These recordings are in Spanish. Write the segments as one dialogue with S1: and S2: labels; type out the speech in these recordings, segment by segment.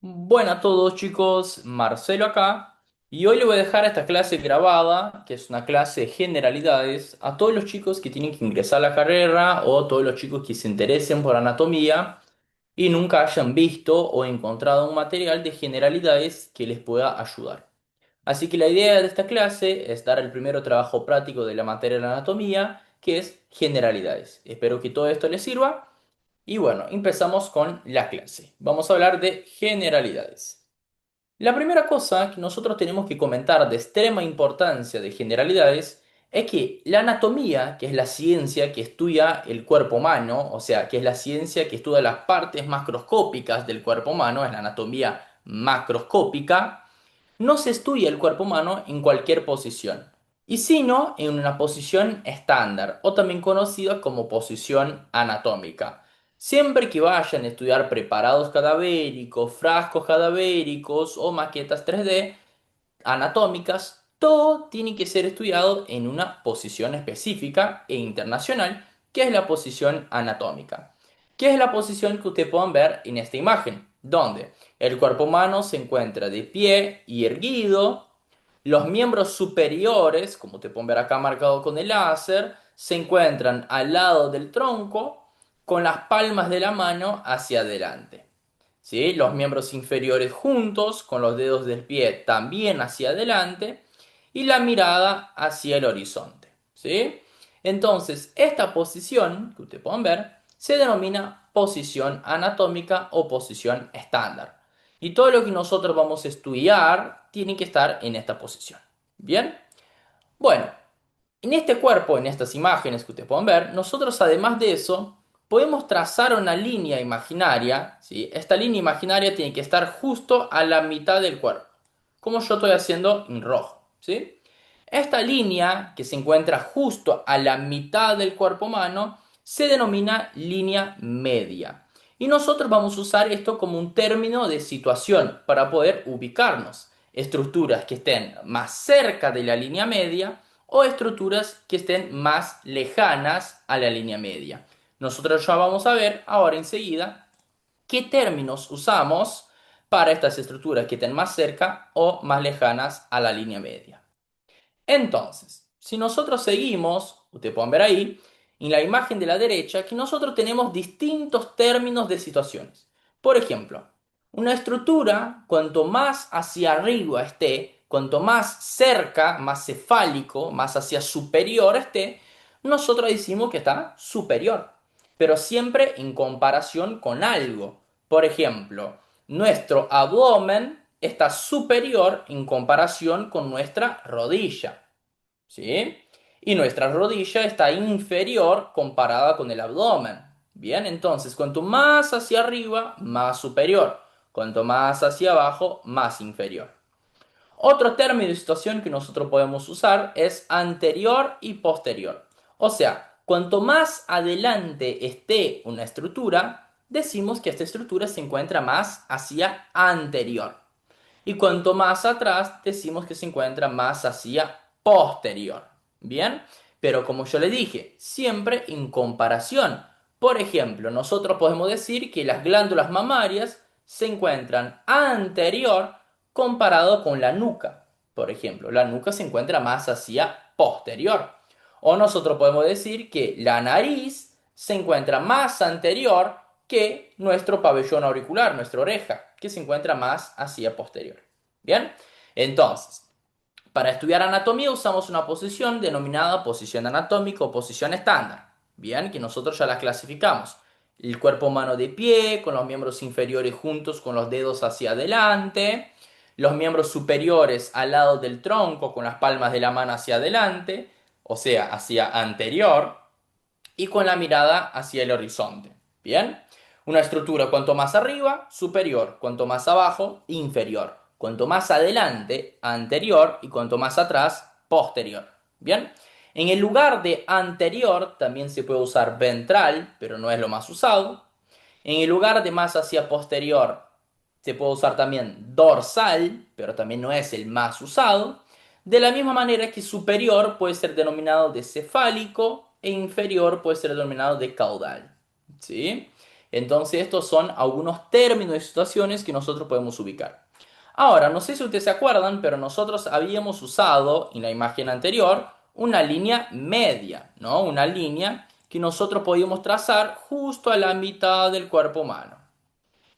S1: Bueno a todos chicos, Marcelo acá y hoy le voy a dejar esta clase grabada, que es una clase de generalidades, a todos los chicos que tienen que ingresar a la carrera o todos los chicos que se interesen por anatomía y nunca hayan visto o encontrado un material de generalidades que les pueda ayudar. Así que la idea de esta clase es dar el primer trabajo práctico de la materia de la anatomía, que es generalidades. Espero que todo esto les sirva. Y bueno, empezamos con la clase. Vamos a hablar de generalidades. La primera cosa que nosotros tenemos que comentar de extrema importancia de generalidades es que la anatomía, que es la ciencia que estudia el cuerpo humano, o sea, que es la ciencia que estudia las partes macroscópicas del cuerpo humano, es la anatomía macroscópica, no se estudia el cuerpo humano en cualquier posición, y sino en una posición estándar, o también conocida como posición anatómica. Siempre que vayan a estudiar preparados cadavéricos, frascos cadavéricos o maquetas 3D anatómicas, todo tiene que ser estudiado en una posición específica e internacional, que es la posición anatómica. ¿Qué es la posición que ustedes pueden ver en esta imagen? Donde el cuerpo humano se encuentra de pie y erguido, los miembros superiores, como te pueden ver acá marcado con el láser, se encuentran al lado del tronco con las palmas de la mano hacia adelante. ¿Sí? Los miembros inferiores juntos, con los dedos del pie también hacia adelante y la mirada hacia el horizonte. ¿Sí? Entonces, esta posición, que ustedes pueden ver, se denomina posición anatómica o posición estándar. Y todo lo que nosotros vamos a estudiar tiene que estar en esta posición. ¿Bien? Bueno, en este cuerpo, en estas imágenes que ustedes pueden ver, nosotros además de eso podemos trazar una línea imaginaria, ¿sí? Esta línea imaginaria tiene que estar justo a la mitad del cuerpo, como yo estoy haciendo en rojo, ¿sí? Esta línea que se encuentra justo a la mitad del cuerpo humano se denomina línea media. Y nosotros vamos a usar esto como un término de situación para poder ubicarnos. Estructuras que estén más cerca de la línea media o estructuras que estén más lejanas a la línea media. Nosotros ya vamos a ver ahora enseguida qué términos usamos para estas estructuras que estén más cerca o más lejanas a la línea media. Entonces, si nosotros seguimos, ustedes pueden ver ahí, en la imagen de la derecha, que nosotros tenemos distintos términos de situaciones. Por ejemplo, una estructura, cuanto más hacia arriba esté, cuanto más cerca, más cefálico, más hacia superior esté, nosotros decimos que está superior, pero siempre en comparación con algo. Por ejemplo, nuestro abdomen está superior en comparación con nuestra rodilla. ¿Sí? Y nuestra rodilla está inferior comparada con el abdomen. Bien, entonces, cuanto más hacia arriba, más superior. Cuanto más hacia abajo, más inferior. Otro término de situación que nosotros podemos usar es anterior y posterior. O sea, cuanto más adelante esté una estructura, decimos que esta estructura se encuentra más hacia anterior. Y cuanto más atrás, decimos que se encuentra más hacia posterior. ¿Bien? Pero como yo le dije, siempre en comparación. Por ejemplo, nosotros podemos decir que las glándulas mamarias se encuentran anterior comparado con la nuca. Por ejemplo, la nuca se encuentra más hacia posterior. O nosotros podemos decir que la nariz se encuentra más anterior que nuestro pabellón auricular, nuestra oreja, que se encuentra más hacia posterior. Bien, entonces, para estudiar anatomía usamos una posición denominada posición anatómica o posición estándar. Bien, que nosotros ya la clasificamos. El cuerpo humano de pie, con los miembros inferiores juntos, con los dedos hacia adelante. Los miembros superiores al lado del tronco, con las palmas de la mano hacia adelante, o sea, hacia anterior y con la mirada hacia el horizonte. Bien, una estructura cuanto más arriba, superior, cuanto más abajo, inferior, cuanto más adelante, anterior y cuanto más atrás, posterior. Bien, en el lugar de anterior también se puede usar ventral, pero no es lo más usado. En el lugar de más hacia posterior se puede usar también dorsal, pero también no es el más usado. De la misma manera que superior puede ser denominado de cefálico e inferior puede ser denominado de caudal. ¿Sí? Entonces, estos son algunos términos y situaciones que nosotros podemos ubicar. Ahora, no sé si ustedes se acuerdan, pero nosotros habíamos usado en la imagen anterior una línea media, ¿no? Una línea que nosotros podíamos trazar justo a la mitad del cuerpo humano.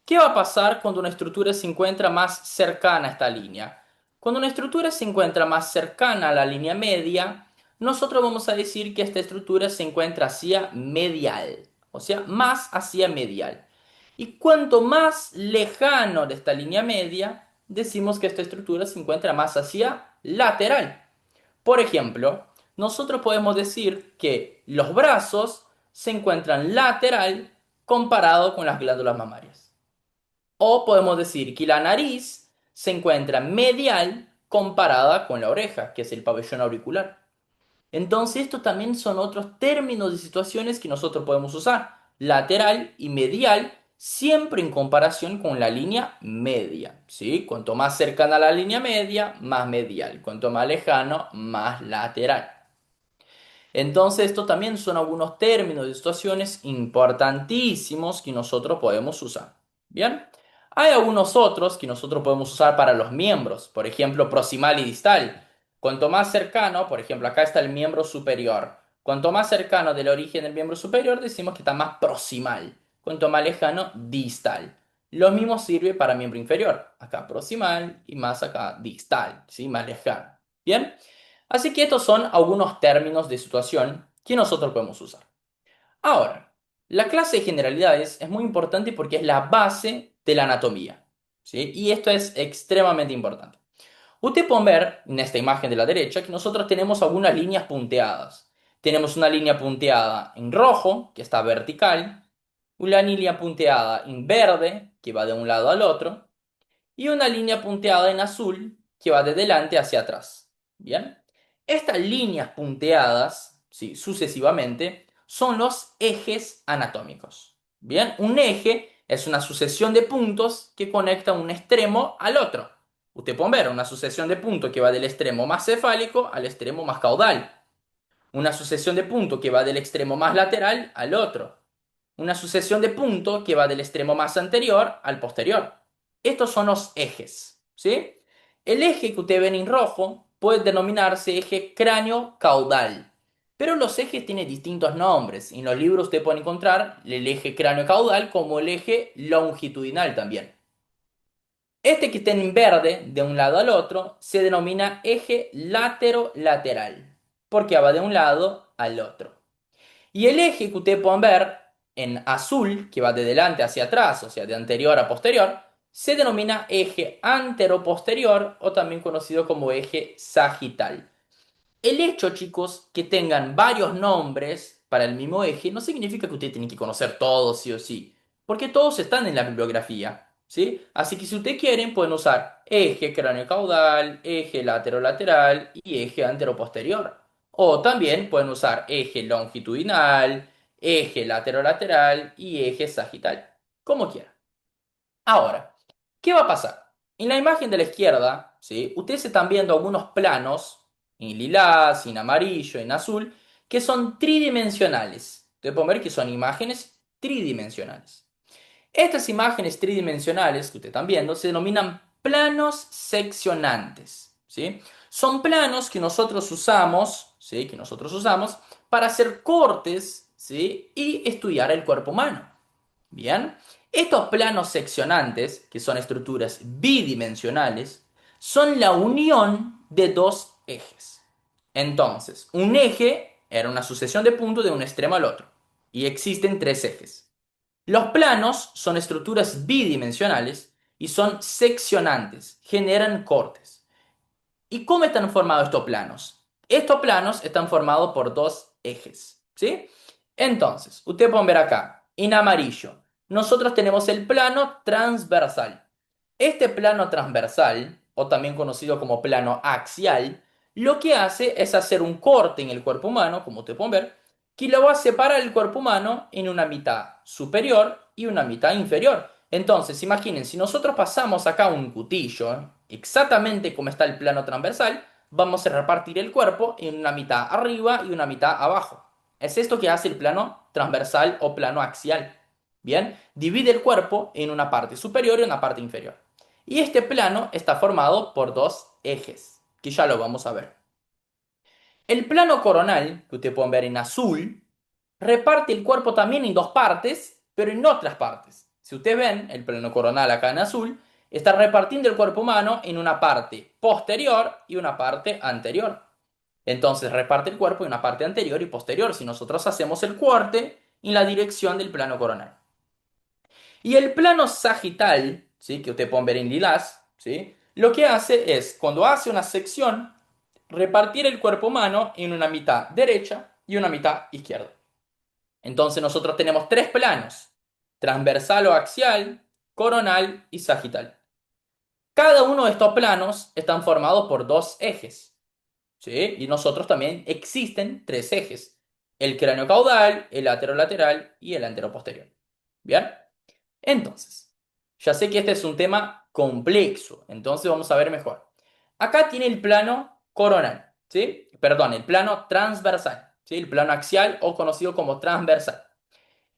S1: ¿Qué va a pasar cuando una estructura se encuentra más cercana a esta línea? Cuando una estructura se encuentra más cercana a la línea media, nosotros vamos a decir que esta estructura se encuentra hacia medial, o sea, más hacia medial. Y cuanto más lejano de esta línea media, decimos que esta estructura se encuentra más hacia lateral. Por ejemplo, nosotros podemos decir que los brazos se encuentran lateral comparado con las glándulas mamarias. O podemos decir que la nariz se encuentra medial comparada con la oreja, que es el pabellón auricular. Entonces, estos también son otros términos de situaciones que nosotros podemos usar. Lateral y medial, siempre en comparación con la línea media. ¿Sí? Cuanto más cercana a la línea media, más medial. Cuanto más lejano, más lateral. Entonces, estos también son algunos términos de situaciones importantísimos que nosotros podemos usar. Bien, hay algunos otros que nosotros podemos usar para los miembros, por ejemplo, proximal y distal. Cuanto más cercano, por ejemplo, acá está el miembro superior. Cuanto más cercano del origen del miembro superior, decimos que está más proximal. Cuanto más lejano, distal. Lo mismo sirve para miembro inferior. Acá proximal y más acá distal, ¿sí? Más lejano. Bien. Así que estos son algunos términos de situación que nosotros podemos usar. Ahora, la clase de generalidades es muy importante porque es la base de la anatomía, ¿sí? Y esto es extremadamente importante. Ustedes pueden ver en esta imagen de la derecha que nosotros tenemos algunas líneas punteadas. Tenemos una línea punteada en rojo, que está vertical, una línea punteada en verde, que va de un lado al otro, y una línea punteada en azul que va de delante hacia atrás. Bien, estas líneas punteadas, ¿sí? Sucesivamente, son los ejes anatómicos. Bien, un eje es una sucesión de puntos que conecta un extremo al otro. Usted puede ver una sucesión de puntos que va del extremo más cefálico al extremo más caudal. Una sucesión de puntos que va del extremo más lateral al otro. Una sucesión de puntos que va del extremo más anterior al posterior. Estos son los ejes, ¿sí? El eje que ustedes ven en rojo puede denominarse eje cráneo-caudal, pero los ejes tienen distintos nombres. En los libros usted puede encontrar el eje cráneo-caudal como el eje longitudinal también. Este que está en verde de un lado al otro se denomina eje latero-lateral, porque va de un lado al otro. Y el eje que ustedes pueden ver en azul, que va de delante hacia atrás, o sea, de anterior a posterior, se denomina eje antero-posterior o también conocido como eje sagital. El hecho, chicos, que tengan varios nombres para el mismo eje no significa que ustedes tienen que conocer todos sí o sí, porque todos están en la bibliografía, ¿sí? Así que si ustedes quieren, pueden usar eje cráneo-caudal, eje latero-lateral y eje antero-posterior. O también pueden usar eje longitudinal, eje latero-lateral y eje sagital, como quieran. Ahora, ¿qué va a pasar? En la imagen de la izquierda, ¿sí? Ustedes están viendo algunos planos en lilás, en amarillo, en azul, que son tridimensionales. Ustedes pueden ver que son imágenes tridimensionales. Estas imágenes tridimensionales que ustedes están viendo se denominan planos seccionantes, ¿sí? Son planos que nosotros usamos, ¿sí? Que nosotros usamos para hacer cortes, ¿sí? Y estudiar el cuerpo humano. Bien, estos planos seccionantes, que son estructuras bidimensionales, son la unión de dos ejes. Entonces, un eje era una sucesión de puntos de un extremo al otro, y existen tres ejes. Los planos son estructuras bidimensionales y son seccionantes, generan cortes. ¿Y cómo están formados estos planos? Estos planos están formados por dos ejes, ¿sí? Entonces, ustedes pueden ver acá, en amarillo, nosotros tenemos el plano transversal. Este plano transversal, o también conocido como plano axial, lo que hace es hacer un corte en el cuerpo humano, como ustedes pueden ver, que lo va a separar el cuerpo humano en una mitad superior y una mitad inferior. Entonces, imaginen, si nosotros pasamos acá un cutillo, exactamente como está el plano transversal, vamos a repartir el cuerpo en una mitad arriba y una mitad abajo. Es esto que hace el plano transversal o plano axial. Bien, divide el cuerpo en una parte superior y una parte inferior. Y este plano está formado por dos ejes, que ya lo vamos a ver. El plano coronal, que ustedes pueden ver en azul, reparte el cuerpo también en dos partes, pero en otras partes. Si ustedes ven el plano coronal acá en azul, está repartiendo el cuerpo humano en una parte posterior y una parte anterior. Entonces reparte el cuerpo en una parte anterior y posterior si nosotros hacemos el corte en la dirección del plano coronal. Y el plano sagital, ¿sí? Que ustedes pueden ver en lilás, ¿sí? Lo que hace es, cuando hace una sección, repartir el cuerpo humano en una mitad derecha y una mitad izquierda. Entonces nosotros tenemos tres planos, transversal o axial, coronal y sagital. Cada uno de estos planos están formados por dos ejes, ¿sí? Y nosotros también existen tres ejes, el cráneo caudal, el lateral y el anteroposterior. ¿Bien? Entonces, ya sé que este es un tema complejo, entonces vamos a ver mejor. Acá tiene el plano coronal, ¿sí? Perdón, el plano transversal, ¿sí? El plano axial o conocido como transversal.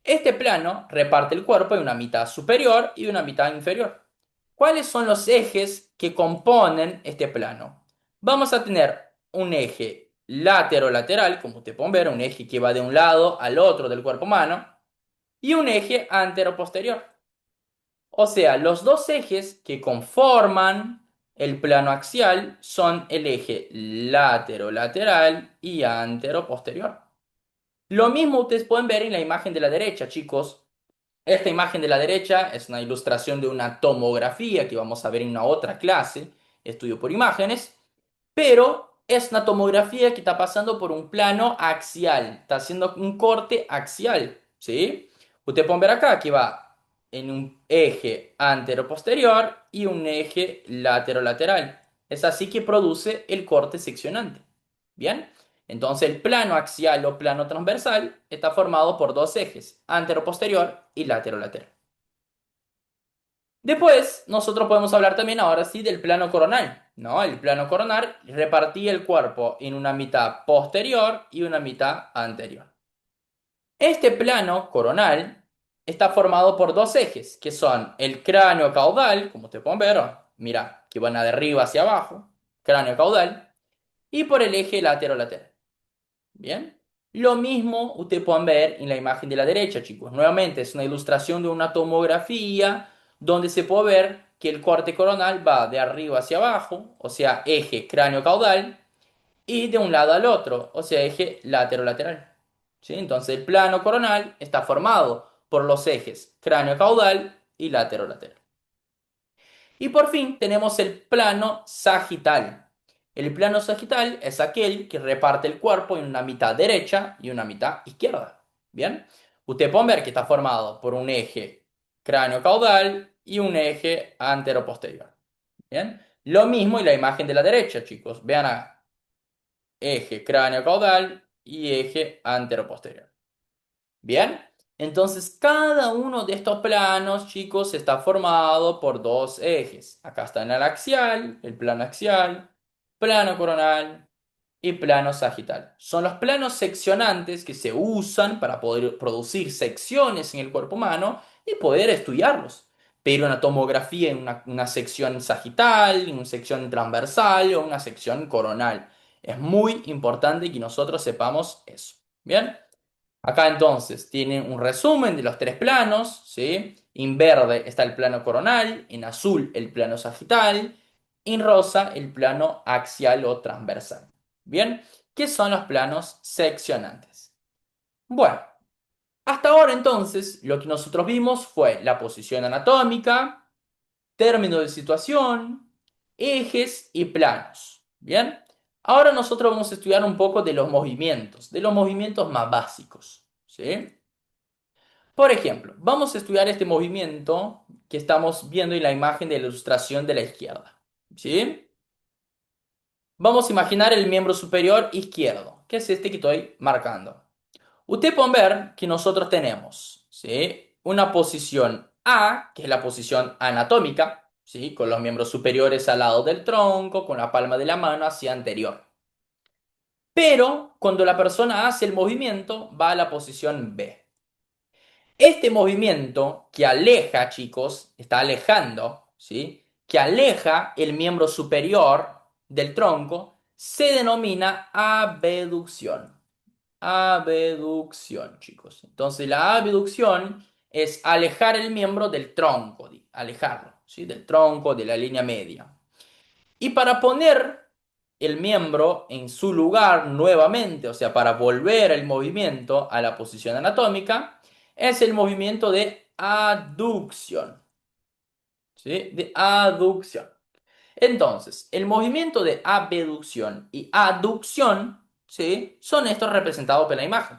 S1: Este plano reparte el cuerpo en una mitad superior y una mitad inferior. ¿Cuáles son los ejes que componen este plano? Vamos a tener un eje lateral, como ustedes pueden ver, un eje que va de un lado al otro del cuerpo humano, y un eje antero-posterior. O sea, los dos ejes que conforman el plano axial son el eje lateral y antero-posterior. Lo mismo ustedes pueden ver en la imagen de la derecha, chicos. Esta imagen de la derecha es una ilustración de una tomografía que vamos a ver en una otra clase, estudio por imágenes, pero es una tomografía que está pasando por un plano axial, está haciendo un corte axial, ¿sí? Ustedes pueden ver acá que va en un eje antero-posterior y un eje lateral. Es así que produce el corte seccionante. ¿Bien? Entonces el plano axial o plano transversal está formado por dos ejes, antero-posterior y lateral. Después, nosotros podemos hablar también ahora sí del plano coronal, ¿no? El plano coronal repartía el cuerpo en una mitad posterior y una mitad anterior. Este plano coronal está formado por dos ejes, que son el cráneo caudal, como ustedes pueden ver, mira, que van de arriba hacia abajo, cráneo caudal, y por el eje lateral. Bien. Lo mismo ustedes pueden ver en la imagen de la derecha, chicos. Nuevamente es una ilustración de una tomografía donde se puede ver que el corte coronal va de arriba hacia abajo, o sea, eje cráneo-caudal, y de un lado al otro, o sea, eje lateral. ¿Sí? Entonces el plano coronal está formado por los ejes cráneo-caudal y lateral. Y por fin tenemos el plano sagital. El plano sagital es aquel que reparte el cuerpo en una mitad derecha y una mitad izquierda. ¿Bien? Ustedes pueden ver que está formado por un eje cráneo-caudal y un eje antero-posterior. ¿Bien? Lo mismo en la imagen de la derecha, chicos. Vean acá. Eje cráneo-caudal y eje antero-posterior. Bien, entonces cada uno de estos planos, chicos, está formado por dos ejes. Acá está en el plano axial, plano coronal y plano sagital. Son los planos seccionantes que se usan para poder producir secciones en el cuerpo humano y poder estudiarlos. Pero una tomografía en una sección sagital, en una sección transversal o una sección coronal. Es muy importante que nosotros sepamos eso. Bien. Acá entonces tienen un resumen de los tres planos, ¿sí? En verde está el plano coronal, en azul el plano sagital, en rosa el plano axial o transversal. ¿Bien? ¿Qué son los planos seccionantes? Bueno, hasta ahora entonces lo que nosotros vimos fue la posición anatómica, términos de situación, ejes y planos. ¿Bien? Ahora nosotros vamos a estudiar un poco de los movimientos más básicos. ¿Sí? Por ejemplo, vamos a estudiar este movimiento que estamos viendo en la imagen de la ilustración de la izquierda. ¿Sí? Vamos a imaginar el miembro superior izquierdo, que es este que estoy marcando. Ustedes pueden ver que nosotros tenemos, ¿sí? Una posición A, que es la posición anatómica, ¿sí? Con los miembros superiores al lado del tronco, con la palma de la mano hacia anterior. Pero cuando la persona hace el movimiento, va a la posición B. Este movimiento que aleja, chicos, está alejando, ¿sí? Que aleja el miembro superior del tronco, se denomina abducción. Abducción, chicos. Entonces, la abducción es alejar el miembro del tronco, alejarlo, ¿sí? Del tronco, de la línea media. Y para poner el miembro en su lugar nuevamente, o sea, para volver el movimiento a la posición anatómica, es el movimiento de aducción, ¿sí? De aducción. Entonces, el movimiento de abducción y aducción, ¿sí? Son estos representados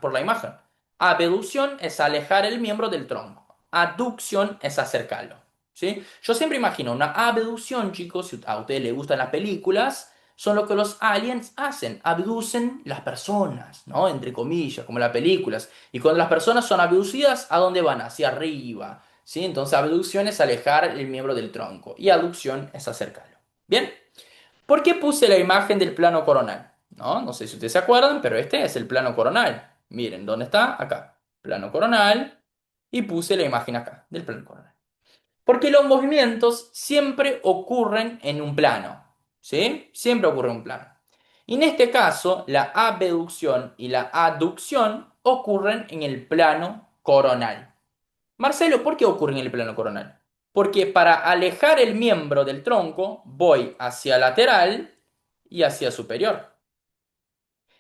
S1: por la imagen. Abducción es alejar el miembro del tronco. Aducción es acercarlo, ¿sí? Yo siempre imagino una abducción, chicos, si a ustedes les gustan las películas, son lo que los aliens hacen, abducen las personas, ¿no? Entre comillas, como las películas. Y cuando las personas son abducidas, ¿a dónde van? Hacia arriba, ¿sí? Entonces, abducción es alejar el miembro del tronco y aducción es acercarlo. Bien, ¿por qué puse la imagen del plano coronal? No sé si ustedes se acuerdan, pero este es el plano coronal. Miren, ¿dónde está? Acá. Plano coronal. Y puse la imagen acá, del plano coronal. Porque los movimientos siempre ocurren en un plano. ¿Sí? Siempre ocurre en un plano. Y en este caso, la abducción y la aducción ocurren en el plano coronal. Marcelo, ¿por qué ocurre en el plano coronal? Porque para alejar el miembro del tronco voy hacia lateral y hacia superior.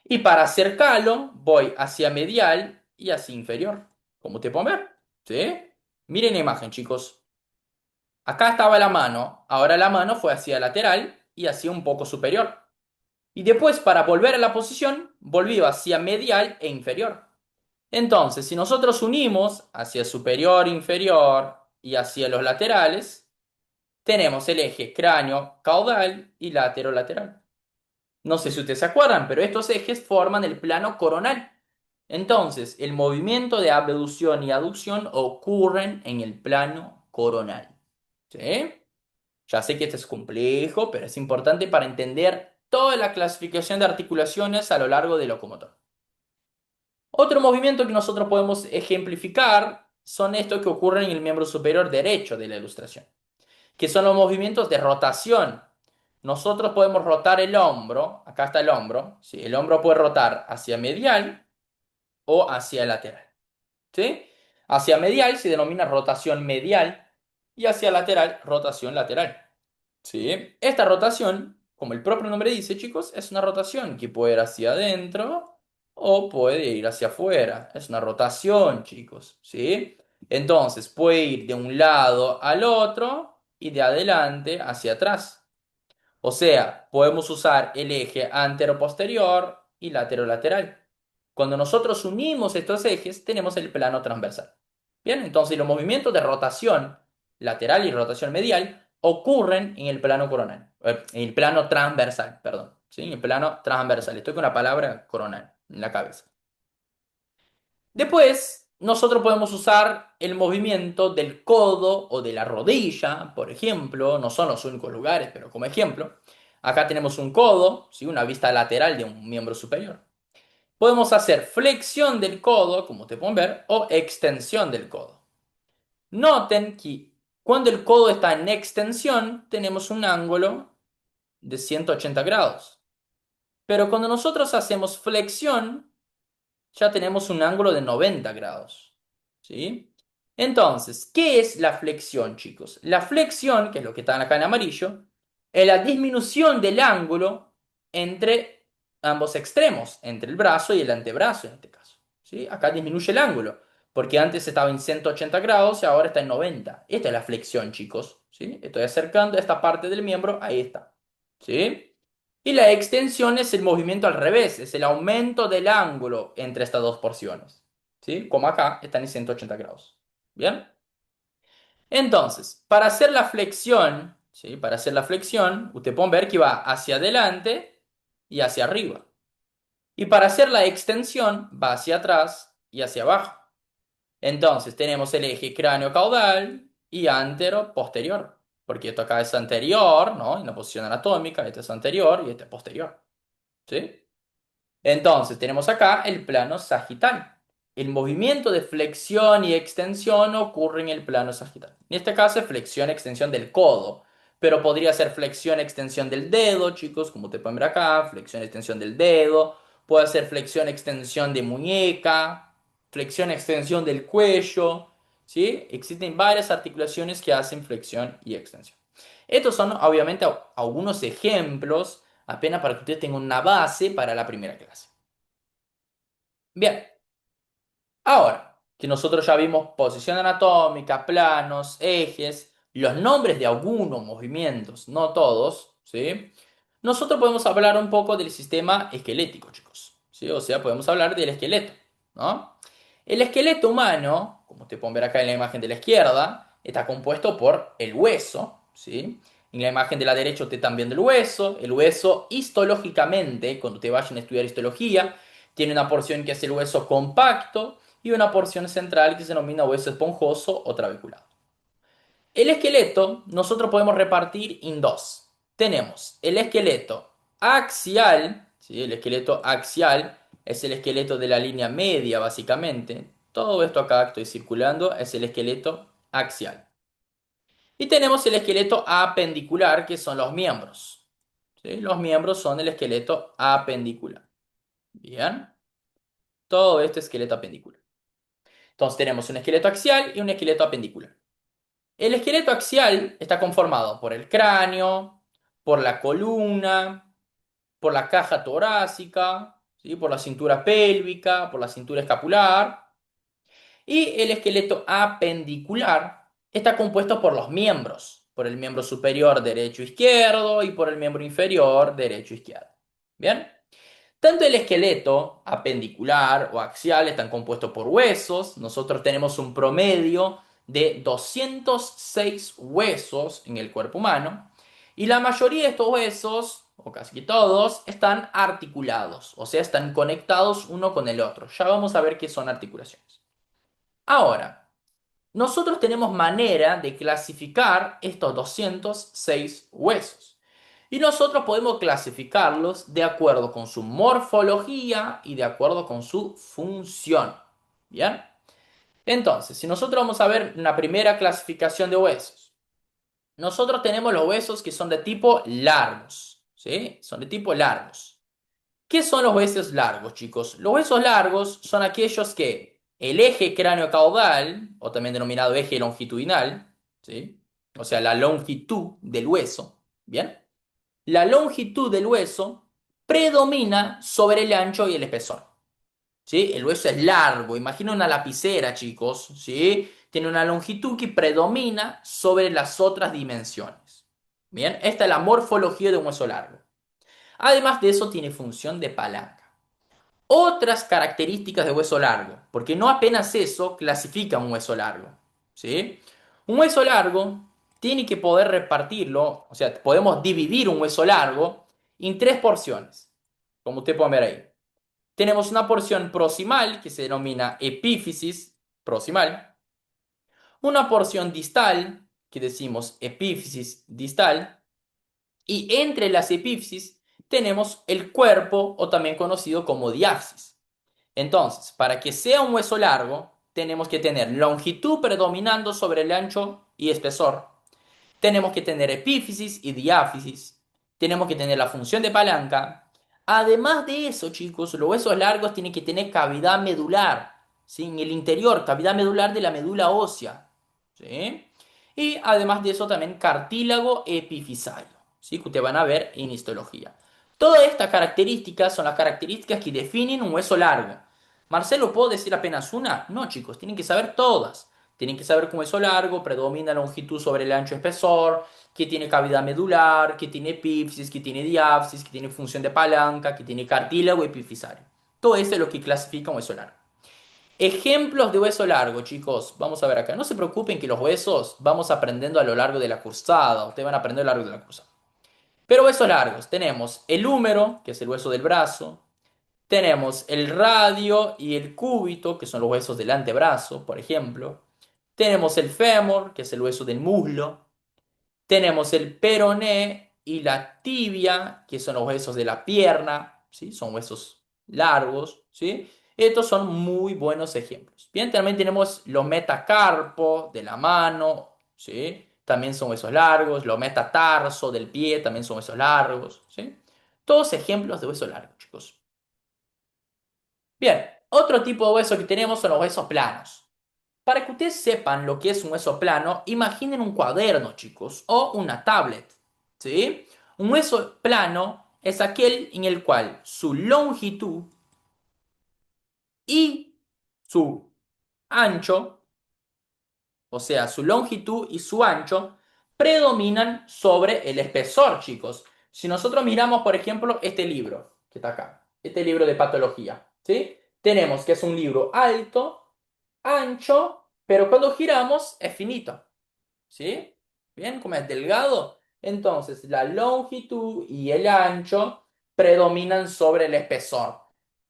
S1: Y para acercarlo voy hacia medial y hacia inferior. Como te pueden ver. ¿Sí? Miren la imagen, chicos. Acá estaba la mano. Ahora la mano fue hacia lateral y hacia un poco superior. Y después, para volver a la posición, volví hacia medial e inferior. Entonces, si nosotros unimos hacia superior, inferior y hacia los laterales, tenemos el eje cráneo-caudal y látero-lateral. No sé si ustedes se acuerdan, pero estos ejes forman el plano coronal. Entonces, el movimiento de abducción y aducción ocurren en el plano coronal. ¿Sí? Ya sé que esto es complejo, pero es importante para entender toda la clasificación de articulaciones a lo largo del locomotor. Otro movimiento que nosotros podemos ejemplificar son estos que ocurren en el miembro superior derecho de la ilustración, que son los movimientos de rotación. Nosotros podemos rotar el hombro, acá está el hombro, ¿sí? El hombro puede rotar hacia medial o hacia lateral, ¿sí? Hacia medial se denomina rotación medial y hacia lateral rotación lateral. ¿Sí? Esta rotación, como el propio nombre dice, chicos, es una rotación que puede ir hacia adentro o puede ir hacia afuera. Es una rotación, chicos, ¿sí? Entonces, puede ir de un lado al otro y de adelante hacia atrás. O sea, podemos usar el eje antero-posterior y latero-lateral. Cuando nosotros unimos estos ejes, tenemos el plano transversal. Bien, entonces los movimientos de rotación lateral y rotación medial ocurren en el plano coronal, en el plano transversal, perdón, ¿sí? En el plano transversal. Estoy con la palabra coronal en la cabeza. Después, nosotros podemos usar el movimiento del codo o de la rodilla, por ejemplo, no son los únicos lugares, pero como ejemplo, acá tenemos un codo, ¿sí? Una vista lateral de un miembro superior. Podemos hacer flexión del codo, como te pueden ver, o extensión del codo. Noten que cuando el codo está en extensión, tenemos un ángulo de 180 grados. Pero cuando nosotros hacemos flexión, ya tenemos un ángulo de 90 grados. ¿Sí? Entonces, ¿qué es la flexión, chicos? La flexión, que es lo que está acá en amarillo, es la disminución del ángulo entre ambos extremos, entre el brazo y el antebrazo en este caso. ¿Sí? Acá disminuye el ángulo, porque antes estaba en 180 grados y ahora está en 90. Esta es la flexión, chicos. ¿Sí? Estoy acercando esta parte del miembro, ahí está. ¿Sí? Y la extensión es el movimiento al revés, es el aumento del ángulo entre estas dos porciones. ¿Sí? Como acá están en 180 grados. ¿Bien? Entonces, para hacer la flexión, ¿sí? Para hacer la flexión, usted puede ver que va hacia adelante y hacia arriba. Y para hacer la extensión, va hacia atrás y hacia abajo. Entonces, tenemos el eje cráneo-caudal y antero-posterior. Porque esto acá es anterior, ¿no? En la posición anatómica, este es anterior y este es posterior. ¿Sí? Entonces, tenemos acá el plano sagital. el movimiento de flexión y extensión ocurre en el plano sagital. En este caso es flexión, extensión del codo, pero podría ser flexión, extensión del dedo, chicos, como te pueden ver acá, flexión, extensión del dedo, puede ser flexión, extensión de muñeca, flexión, extensión del cuello, ¿sí? Existen varias articulaciones que hacen flexión y extensión. Estos son obviamente algunos ejemplos, apenas para que ustedes tengan una base para la primera clase. Bien. Ahora, que nosotros ya vimos posición anatómica, planos, ejes, los nombres de algunos movimientos, no todos, ¿sí? Nosotros podemos hablar un poco del sistema esquelético, chicos, ¿sí? O sea, podemos hablar del esqueleto, ¿no? El esqueleto humano, como ustedes pueden ver acá en la imagen de la izquierda, está compuesto por el hueso, ¿sí? En la imagen de la derecha ustedes están viendo el hueso histológicamente, cuando ustedes vayan a estudiar histología, tiene una porción que es el hueso compacto, y una porción central que se denomina hueso esponjoso o trabeculado. El esqueleto nosotros podemos repartir en dos. Tenemos el esqueleto axial, ¿sí? El esqueleto axial es el esqueleto de la línea media básicamente. Todo esto acá que estoy circulando es el esqueleto axial. Y tenemos el esqueleto apendicular, que son los miembros. ¿Sí? Los miembros son el esqueleto apendicular. Bien, todo esto es esqueleto apendicular. Entonces tenemos un esqueleto axial y un esqueleto apendicular. El esqueleto axial está conformado por el cráneo, por la columna, por la caja torácica, ¿sí? Por la cintura pélvica, por la cintura escapular. Y el esqueleto apendicular está compuesto por los miembros, por el miembro superior derecho-izquierdo y por el miembro inferior derecho-izquierdo. ¿Bien? Tanto el esqueleto apendicular o axial están compuestos por huesos. Nosotros tenemos un promedio de 206 huesos en el cuerpo humano. Y la mayoría de estos huesos, o casi todos, están articulados, o sea, están conectados uno con el otro. Ya vamos a ver qué son articulaciones. Ahora, nosotros tenemos manera de clasificar estos 206 huesos. Y nosotros podemos clasificarlos de acuerdo con su morfología y de acuerdo con su función. ¿Bien? Entonces, si nosotros vamos a ver una primera clasificación de huesos, nosotros tenemos los huesos que son de tipo largos. ¿Sí? Son de tipo largos. ¿Qué son los huesos largos, chicos? Los huesos largos son aquellos que el eje cráneo-caudal, o también denominado eje longitudinal, ¿sí? O sea, la longitud del hueso, ¿bien? La longitud del hueso predomina sobre el ancho y el espesor, ¿sí? El hueso es largo, imagina una lapicera, chicos, ¿sí? Tiene una longitud que predomina sobre las otras dimensiones. Bien, esta es la morfología de un hueso largo. Además de eso, tiene función de palanca. Otras características de hueso largo, porque no apenas eso clasifica un hueso largo, ¿sí? Un hueso largo tiene que poder repartirlo, o sea, podemos dividir un hueso largo en tres porciones, como usted puede ver ahí. Tenemos una porción proximal que se denomina epífisis proximal, una porción distal que decimos epífisis distal, y entre las epífisis tenemos el cuerpo o también conocido como diáfisis. Entonces, para que sea un hueso largo, tenemos que tener longitud predominando sobre el ancho y espesor. Tenemos que tener epífisis y diáfisis. Tenemos que tener la función de palanca. Además de eso, chicos, los huesos largos tienen que tener cavidad medular, ¿sí? En el interior, cavidad medular de la médula ósea, ¿sí? Y además de eso también cartílago epifisario, ¿sí? Que ustedes van a ver en histología. Todas estas características son las características que definen un hueso largo. Marcelo, ¿puedo decir apenas una? No, chicos, tienen que saber todas. Tienen que saber cómo es hueso largo, predomina la longitud sobre el ancho espesor, que tiene cavidad medular, que tiene epífisis, que tiene diáfisis, que tiene función de palanca, que tiene cartílago epifisario. Todo eso es lo que clasifica un hueso largo. Ejemplos de hueso largo, chicos. Vamos a ver acá. No se preocupen que los huesos vamos aprendiendo a lo largo de la cursada. Ustedes van a aprender a lo largo de la cursada. Pero huesos largos. Tenemos el húmero, que es el hueso del brazo. Tenemos el radio y el cúbito, que son los huesos del antebrazo, por ejemplo. Tenemos el fémur, que es el hueso del muslo. Tenemos el peroné y la tibia, que son los huesos de la pierna, ¿sí? Son huesos largos, ¿sí? Estos son muy buenos ejemplos. Bien, también tenemos los metacarpo de la mano, ¿sí? También son huesos largos. Los metatarso del pie también son huesos largos, ¿sí? Todos ejemplos de hueso largo, chicos. Bien, otro tipo de hueso que tenemos son los huesos planos. Para que ustedes sepan lo que es un hueso plano, imaginen un cuaderno, chicos, o una tablet, ¿sí? Un hueso plano es aquel en el cual su longitud y su ancho, o sea, su longitud y su ancho, predominan sobre el espesor, chicos. Si nosotros miramos, por ejemplo, este libro que está acá, este libro de patología, ¿sí? Tenemos que es un libro alto, ancho, pero cuando giramos es finito. ¿Sí? Bien, como es delgado. Entonces, la longitud y el ancho predominan sobre el espesor.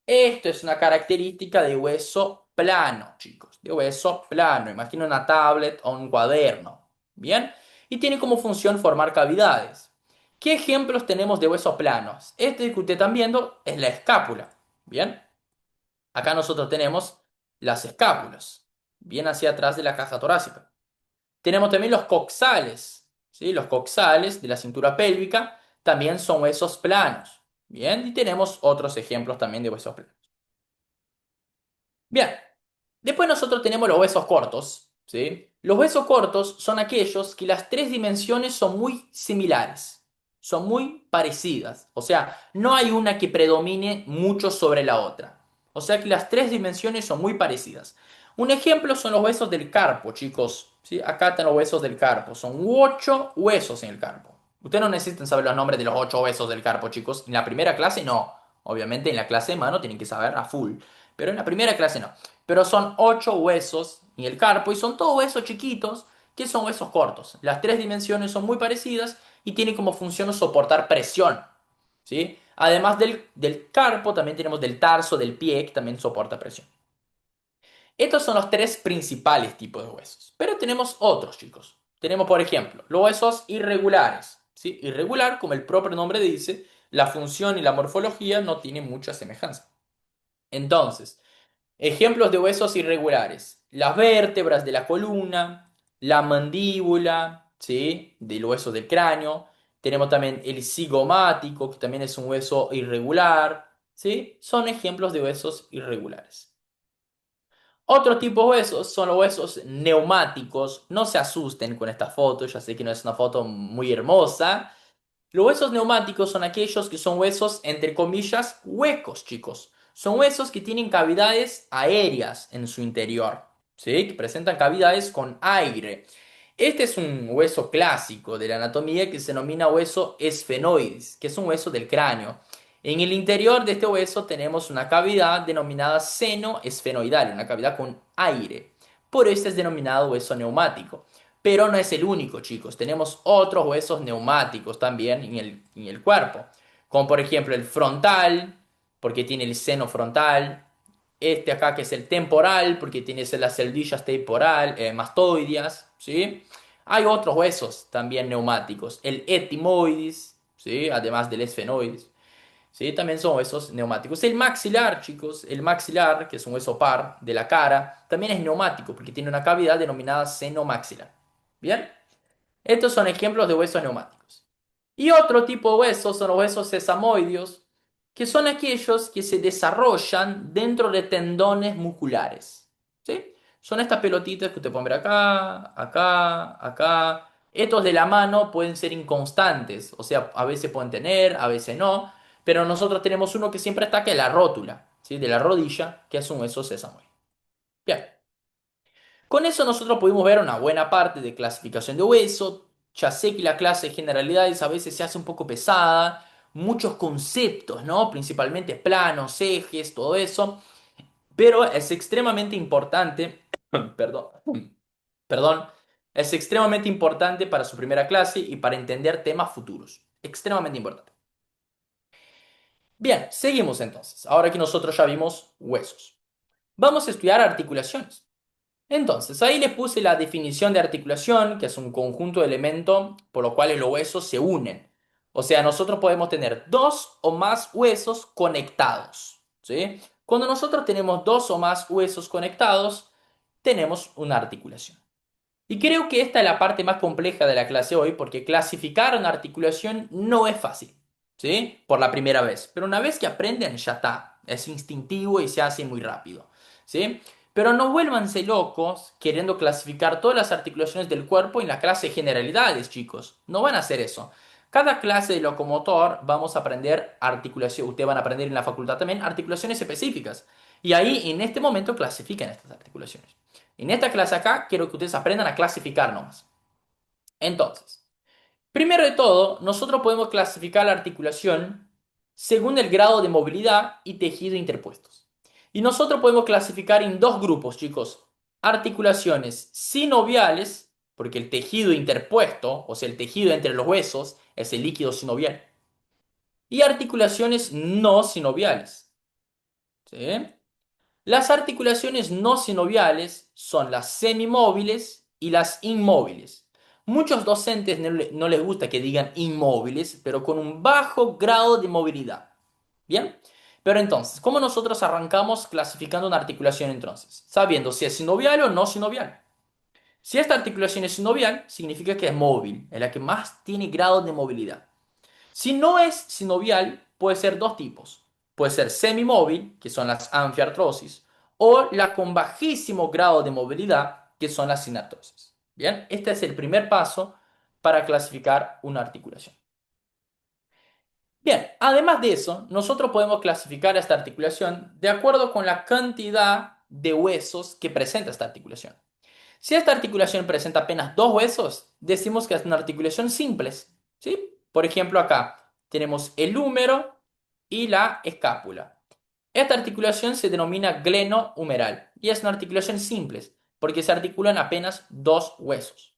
S1: Esto es una característica de hueso plano, chicos. De hueso plano. Imagina una tablet o un cuaderno. Bien. Y tiene como función formar cavidades. ¿Qué ejemplos tenemos de huesos planos? Este que ustedes están viendo es la escápula. Bien. Acá nosotros tenemos las escápulas. Bien hacia atrás de la caja torácica. Tenemos también los coxales, ¿sí? Los coxales de la cintura pélvica también son huesos planos. Bien, y tenemos otros ejemplos también de huesos planos. Bien, después nosotros tenemos los huesos cortos, ¿sí? Los huesos cortos son aquellos que las tres dimensiones son muy similares, son muy parecidas. O sea, no hay una que predomine mucho sobre la otra. O sea que las tres dimensiones son muy parecidas. Un ejemplo son los huesos del carpo, chicos. ¿Sí? Acá están los huesos del carpo. Son 8 huesos en el carpo. Ustedes no necesitan saber los nombres de los 8 huesos del carpo, chicos. En la primera clase no. Obviamente en la clase de mano tienen que saber a full. Pero en la primera clase no. Pero son 8 huesos en el carpo y son todos huesos chiquitos que son huesos cortos. Las tres dimensiones son muy parecidas y tienen como función soportar presión. ¿Sí? Además del carpo, también tenemos del tarso, del pie, que también soporta presión. Estos son los tres principales tipos de huesos. Pero tenemos otros, chicos. Tenemos, por ejemplo, los huesos irregulares. ¿Sí? Irregular, como el propio nombre dice, la función y la morfología no tienen mucha semejanza. Entonces, ejemplos de huesos irregulares. Las vértebras de la columna, la mandíbula, ¿sí? Del hueso del cráneo. Tenemos también el cigomático, que también es un hueso irregular, ¿sí? Son ejemplos de huesos irregulares. Otro tipo de huesos son los huesos neumáticos. No se asusten con esta foto, ya sé que no es una foto muy hermosa. Los huesos neumáticos son aquellos que son huesos, entre comillas, huecos, chicos. Son huesos que tienen cavidades aéreas en su interior, ¿sí? Que presentan cavidades con aire. Este es un hueso clásico de la anatomía que se denomina hueso esfenoides, que es un hueso del cráneo. En el interior de este hueso tenemos una cavidad denominada seno esfenoidal, una cavidad con aire. Por eso es denominado hueso neumático. Pero no es el único, chicos. Tenemos otros huesos neumáticos también en el cuerpo. Como por ejemplo el frontal, porque tiene el seno frontal. Este acá que es el temporal, porque tiene las celdillas temporal, mastoideas, ¿sí? Hay otros huesos también neumáticos. El etimoides, ¿sí? Además del esfenoides. ¿Sí? También son huesos neumáticos. El maxilar, chicos, el maxilar, que es un hueso par de la cara, también es neumático porque tiene una cavidad denominada seno maxilar. ¿Bien? Estos son ejemplos de huesos neumáticos. Y otro tipo de huesos son los huesos sesamoideos, que son aquellos que se desarrollan dentro de tendones musculares. ¿Sí? Son estas pelotitas que usted puede ver acá, acá, acá. Estos de la mano pueden ser inconstantes, o sea, a veces pueden tener, a veces no, pero nosotros tenemos uno que siempre está, que es la rótula, ¿sí? De la rodilla, que es un hueso sesamoide. Bien. Con eso nosotros pudimos ver una buena parte de clasificación de hueso. Ya sé que la clase de generalidades a veces se hace un poco pesada, muchos conceptos, ¿no? Principalmente planos, ejes, todo eso. Pero es extremadamente importante, perdón, perdón, es extremadamente importante para su primera clase y para entender temas futuros. Extremadamente importante. Bien, seguimos entonces. Ahora que nosotros ya vimos huesos. Vamos a estudiar articulaciones. Entonces, ahí les puse la definición de articulación, que es un conjunto de elementos por los cuales los huesos se unen. O sea, nosotros podemos tener dos o más huesos conectados, ¿sí? Cuando nosotros tenemos dos o más huesos conectados, tenemos una articulación. Y creo que esta es la parte más compleja de la clase hoy, porque clasificar una articulación no es fácil, ¿sí? Por la primera vez. Pero una vez que aprenden, ya está. Es instintivo y se hace muy rápido, ¿sí? Pero no vuélvanse locos queriendo clasificar todas las articulaciones del cuerpo en la clase de generalidades, chicos. No van a hacer eso. Cada clase de locomotor vamos a aprender articulación, ustedes van a aprender en la facultad también articulaciones específicas. Y ahí en este momento clasifican estas articulaciones. En esta clase acá quiero que ustedes aprendan a clasificar nomás. Entonces, primero de todo, nosotros podemos clasificar la articulación según el grado de movilidad y tejido interpuestos. Y nosotros podemos clasificar en dos grupos, chicos. Articulaciones sinoviales, porque el tejido interpuesto, o sea, el tejido entre los huesos, es el líquido sinovial. Y articulaciones no sinoviales. ¿Sí? Las articulaciones no sinoviales son las semimóviles y las inmóviles. Muchos docentes no les gusta que digan inmóviles, pero con un bajo grado de movilidad. ¿Bien? Pero entonces, ¿cómo nosotros arrancamos clasificando una articulación entonces? Sabiendo si es sinovial o no sinovial. Si esta articulación es sinovial, significa que es móvil, es la que más tiene grado de movilidad. Si no es sinovial, puede ser dos tipos. Puede ser semimóvil, que son las anfiartrosis, o la con bajísimo grado de movilidad, que son las sinartrosis. Bien, este es el primer paso para clasificar una articulación. Bien, además de eso, nosotros podemos clasificar esta articulación de acuerdo con la cantidad de huesos que presenta esta articulación. Si esta articulación presenta apenas dos huesos, decimos que es una articulación simple, ¿sí? Por ejemplo, acá tenemos el húmero y la escápula. Esta articulación se denomina glenohumeral y es una articulación simple porque se articulan apenas dos huesos.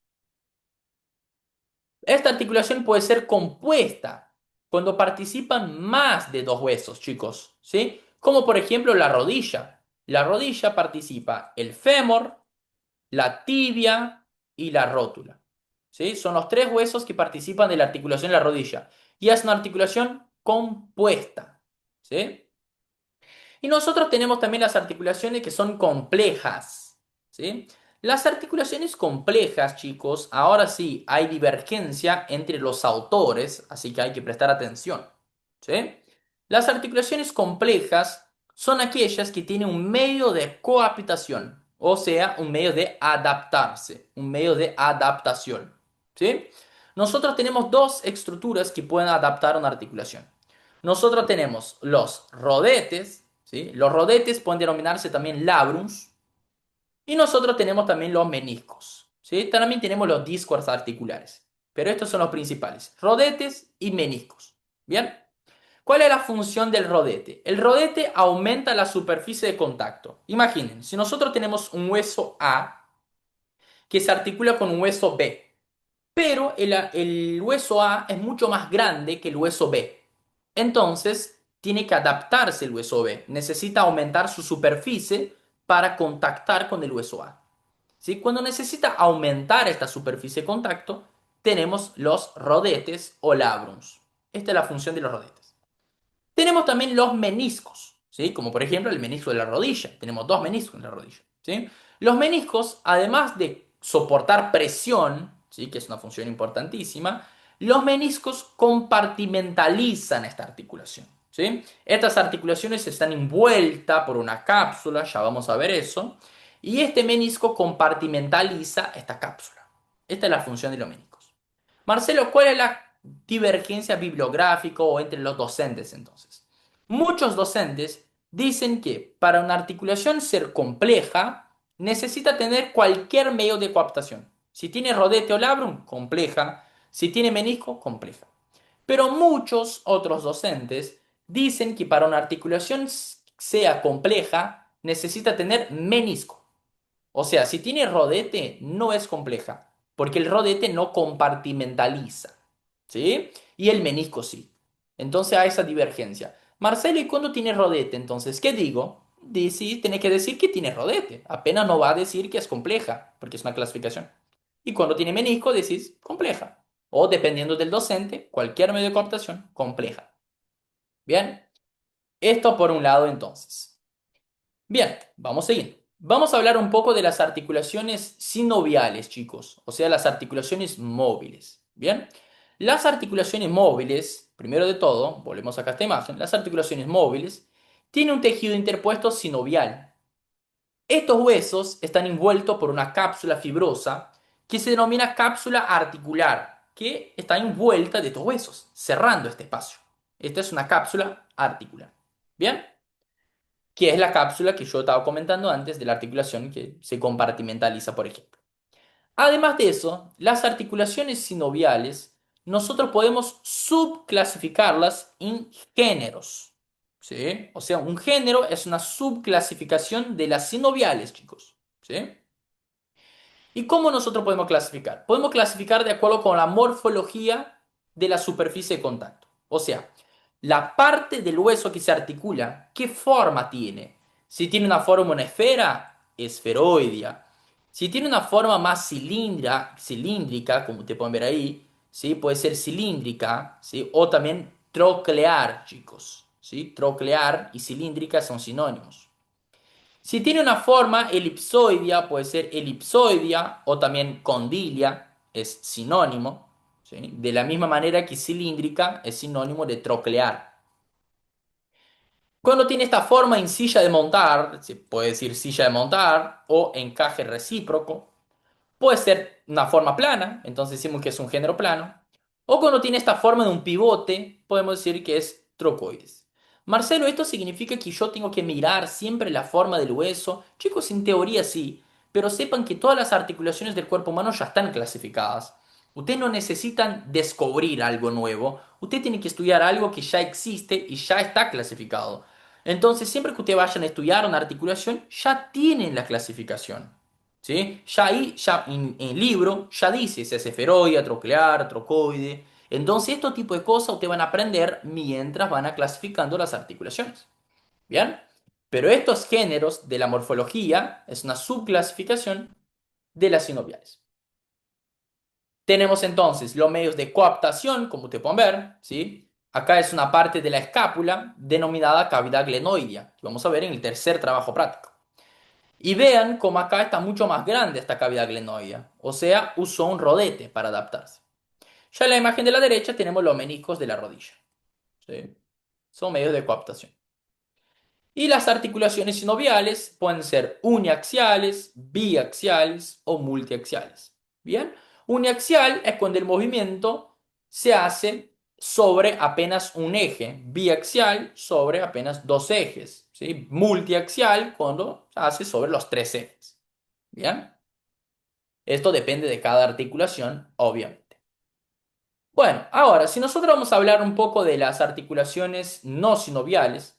S1: Esta articulación puede ser compuesta cuando participan más de dos huesos, chicos, ¿sí? Como por ejemplo la rodilla. La rodilla participa el fémur, la tibia y la rótula. ¿Sí? Son los tres huesos que participan de la articulación de la rodilla. Y es una articulación compuesta. ¿Sí? Y nosotros tenemos también las articulaciones que son complejas. ¿Sí? Las articulaciones complejas, chicos, ahora sí hay divergencia entre los autores, así que hay que prestar atención. ¿Sí? Las articulaciones complejas son aquellas que tienen un medio de cohabitación, o sea, un medio de adaptarse, un medio de adaptación. ¿Sí? Nosotros tenemos dos estructuras que pueden adaptar una articulación. Nosotros tenemos los rodetes, ¿sí? Los rodetes pueden denominarse también labrums, y nosotros tenemos también los meniscos, ¿sí? También tenemos los discos articulares, pero estos son los principales, rodetes y meniscos. ¿Bien? ¿Cuál es la función del rodete? El rodete aumenta la superficie de contacto. Imaginen, si nosotros tenemos un hueso A que se articula con un hueso B, pero el hueso A es mucho más grande que el hueso B. Entonces, tiene que adaptarse el hueso B. Necesita aumentar su superficie para contactar con el hueso A. ¿Sí? Cuando necesita aumentar esta superficie de contacto, tenemos los rodetes o labrums. Esta es la función de los rodetes. Tenemos también los meniscos, ¿sí? Como por ejemplo el menisco de la rodilla. Tenemos dos meniscos en la rodilla, ¿sí? Los meniscos, además de soportar presión, ¿sí? Que es una función importantísima, los meniscos compartimentalizan esta articulación, ¿sí? Estas articulaciones están envueltas por una cápsula, ya vamos a ver eso, y este menisco compartimentaliza esta cápsula. Esta es la función de los meniscos. Marcelo, ¿cuál es la divergencia bibliográfica o entre los docentes entonces? Muchos docentes dicen que para una articulación ser compleja necesita tener cualquier medio de coaptación. Si tiene rodete o labrum, compleja. Si tiene menisco, compleja. Pero muchos otros docentes dicen que para una articulación sea compleja necesita tener menisco. O sea, si tiene rodete, no es compleja, porque el rodete no compartimentaliza, ¿sí? Y el menisco sí. Entonces hay esa divergencia. Marcelo, ¿y cuándo tiene rodete? Entonces, ¿qué digo? Sí, tiene que decir que tiene rodete. Apenas no va a decir que es compleja, porque es una clasificación. Y cuando tiene menisco, decís compleja. O dependiendo del docente, cualquier medio de cooptación, compleja. Bien, esto por un lado entonces. Bien, vamos a seguir. Vamos a hablar un poco de las articulaciones sinoviales, chicos, o sea, las articulaciones móviles. Bien, las articulaciones móviles, primero de todo, volvemos acá a esta imagen, las articulaciones móviles tienen un tejido interpuesto sinovial. Estos huesos están envueltos por una cápsula fibrosa que se denomina cápsula articular, que está envuelta de estos huesos, cerrando este espacio. Esta es una cápsula articular. Bien, que es la cápsula que yo estaba comentando antes de la articulación que se compartimentaliza, por ejemplo. Además de eso, las articulaciones sinoviales, nosotros podemos subclasificarlas en géneros. ¿Sí? O sea, un género es una subclasificación de las sinoviales, chicos. ¿Sí? ¿Y cómo nosotros podemos clasificar? Podemos clasificar de acuerdo con la morfología de la superficie de contacto. O sea, la parte del hueso que se articula, ¿qué forma tiene? Si tiene una forma una esfera, esferoidea. Si tiene una forma más cilíndrica, como ustedes pueden ver ahí, ¿sí? Puede ser cilíndrica, ¿sí? O también troclear, chicos. ¿Sí? Troclear y cilíndrica son sinónimos. Si tiene una forma elipsoidea, puede ser elipsoidea o también condilia, es sinónimo, ¿sí? De la misma manera que cilíndrica es sinónimo de troclear. Cuando tiene esta forma en silla de montar, se puede decir silla de montar o encaje recíproco, puede ser una forma plana, entonces decimos que es un género plano. O cuando tiene esta forma de un pivote, podemos decir que es trocoides. Marcelo, ¿esto significa que yo tengo que mirar siempre la forma del hueso? Chicos, en teoría sí, pero sepan que todas las articulaciones del cuerpo humano ya están clasificadas. Ustedes no necesitan descubrir algo nuevo, ustedes tienen que estudiar algo que ya existe y ya está clasificado. Entonces, siempre que ustedes vayan a estudiar una articulación, ya tienen la clasificación. ¿Sí? Ya ahí, ya en el libro, ya dice si es esferoide, troclear, trocoide. Entonces, estos tipos de cosas ustedes van a aprender mientras van a clasificando las articulaciones. ¿Bien? Pero estos géneros de la morfología es una subclasificación de las sinoviales. Tenemos entonces los medios de coaptación, como ustedes pueden ver, ¿sí? Acá es una parte de la escápula denominada cavidad glenoidea, que vamos a ver en el tercer trabajo práctico. Y vean cómo acá está mucho más grande esta cavidad glenoidea, o sea, usó un rodete para adaptarse. Ya en la imagen de la derecha tenemos los meniscos de la rodilla, ¿sí? Son medios de coaptación. Y las articulaciones sinoviales pueden ser uniaxiales, biaxiales o multiaxiales. Bien, uniaxial es cuando el movimiento se hace sobre apenas un eje, biaxial sobre apenas dos ejes, ¿sí? Multiaxial cuando se hace sobre los tres ejes. Bien, esto depende de cada articulación, obviamente. Bueno, ahora, si nosotros vamos a hablar un poco de las articulaciones no sinoviales,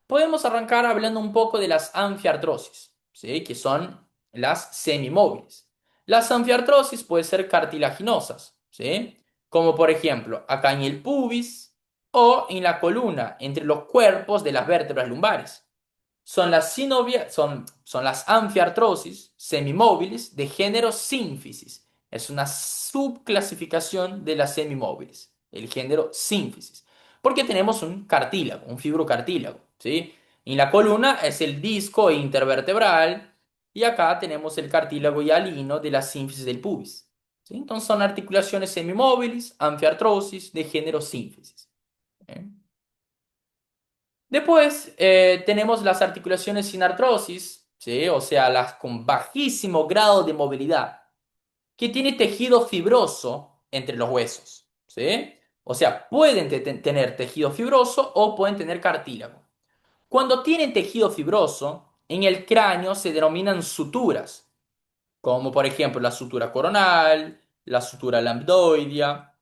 S1: podemos arrancar hablando un poco de las anfiartrosis, ¿sí? Que son las semimóviles. Las anfiartrosis pueden ser cartilaginosas, ¿sí? Como por ejemplo acá en el pubis o en la columna, entre los cuerpos de las vértebras lumbares. Son las anfiartrosis semimóviles de género sínfisis. Es una subclasificación de las semimóviles, el género sínfisis. Porque tenemos un cartílago, un fibrocartílago, ¿sí? En la columna es el disco intervertebral y acá tenemos el cartílago hialino de la sínfisis del pubis, ¿sí? Entonces son articulaciones semimóviles, anfiartrosis de género sínfisis. ¿Eh? Después tenemos las articulaciones sin artrosis, ¿sí? O sea, las con bajísimo grado de movilidad, que tiene tejido fibroso entre los huesos, ¿sí? O sea, pueden tener tejido fibroso o pueden tener cartílago. Cuando tienen tejido fibroso, en el cráneo se denominan suturas, como por ejemplo la sutura coronal, la sutura lambdoidea,